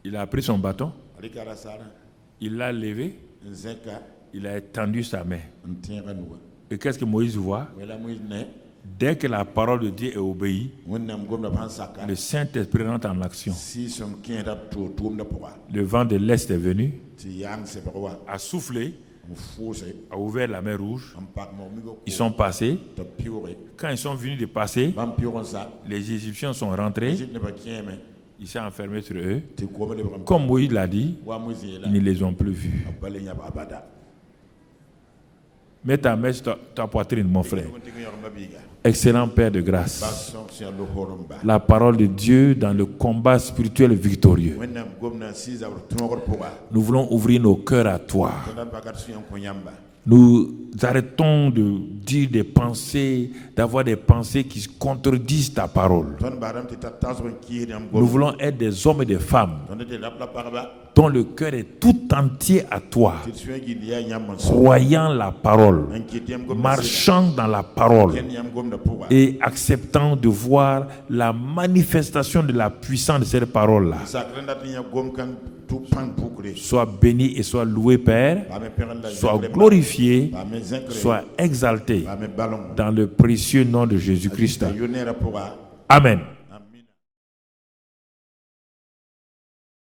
[SPEAKER 1] Il a pris son bâton, il l'a levé, il a étendu sa main. Et qu'est-ce que Moïse voit? Dès que la parole de Dieu est obéie, le Saint-Esprit rentre en action. Le vent de l'Est est venu, a soufflé, a ouvert la mer Rouge. Ils sont passés. Quand ils sont venus de passer, les Égyptiens sont rentrés. il s'est enfermé sur eux. Comme Moïse l'a dit, ils ne les ont plus vus. Mets ta main sur ta poitrine, mon frère. Excellent Père de grâce, la parole de Dieu dans le combat spirituel victorieux. Nous voulons ouvrir nos cœurs à toi. Nous arrêtons de dire des pensées, d'avoir des pensées qui contredisent ta parole. Nous voulons être des hommes et des femmes dont le cœur est tout entier à toi, croyant la parole, marchant dans la parole et acceptant de voir la manifestation de la puissance de cette parole-là. Sois béni et sois loué, Père. Sois glorifié, sois exalté dans le précieux nom de Jésus-Christ. Amen.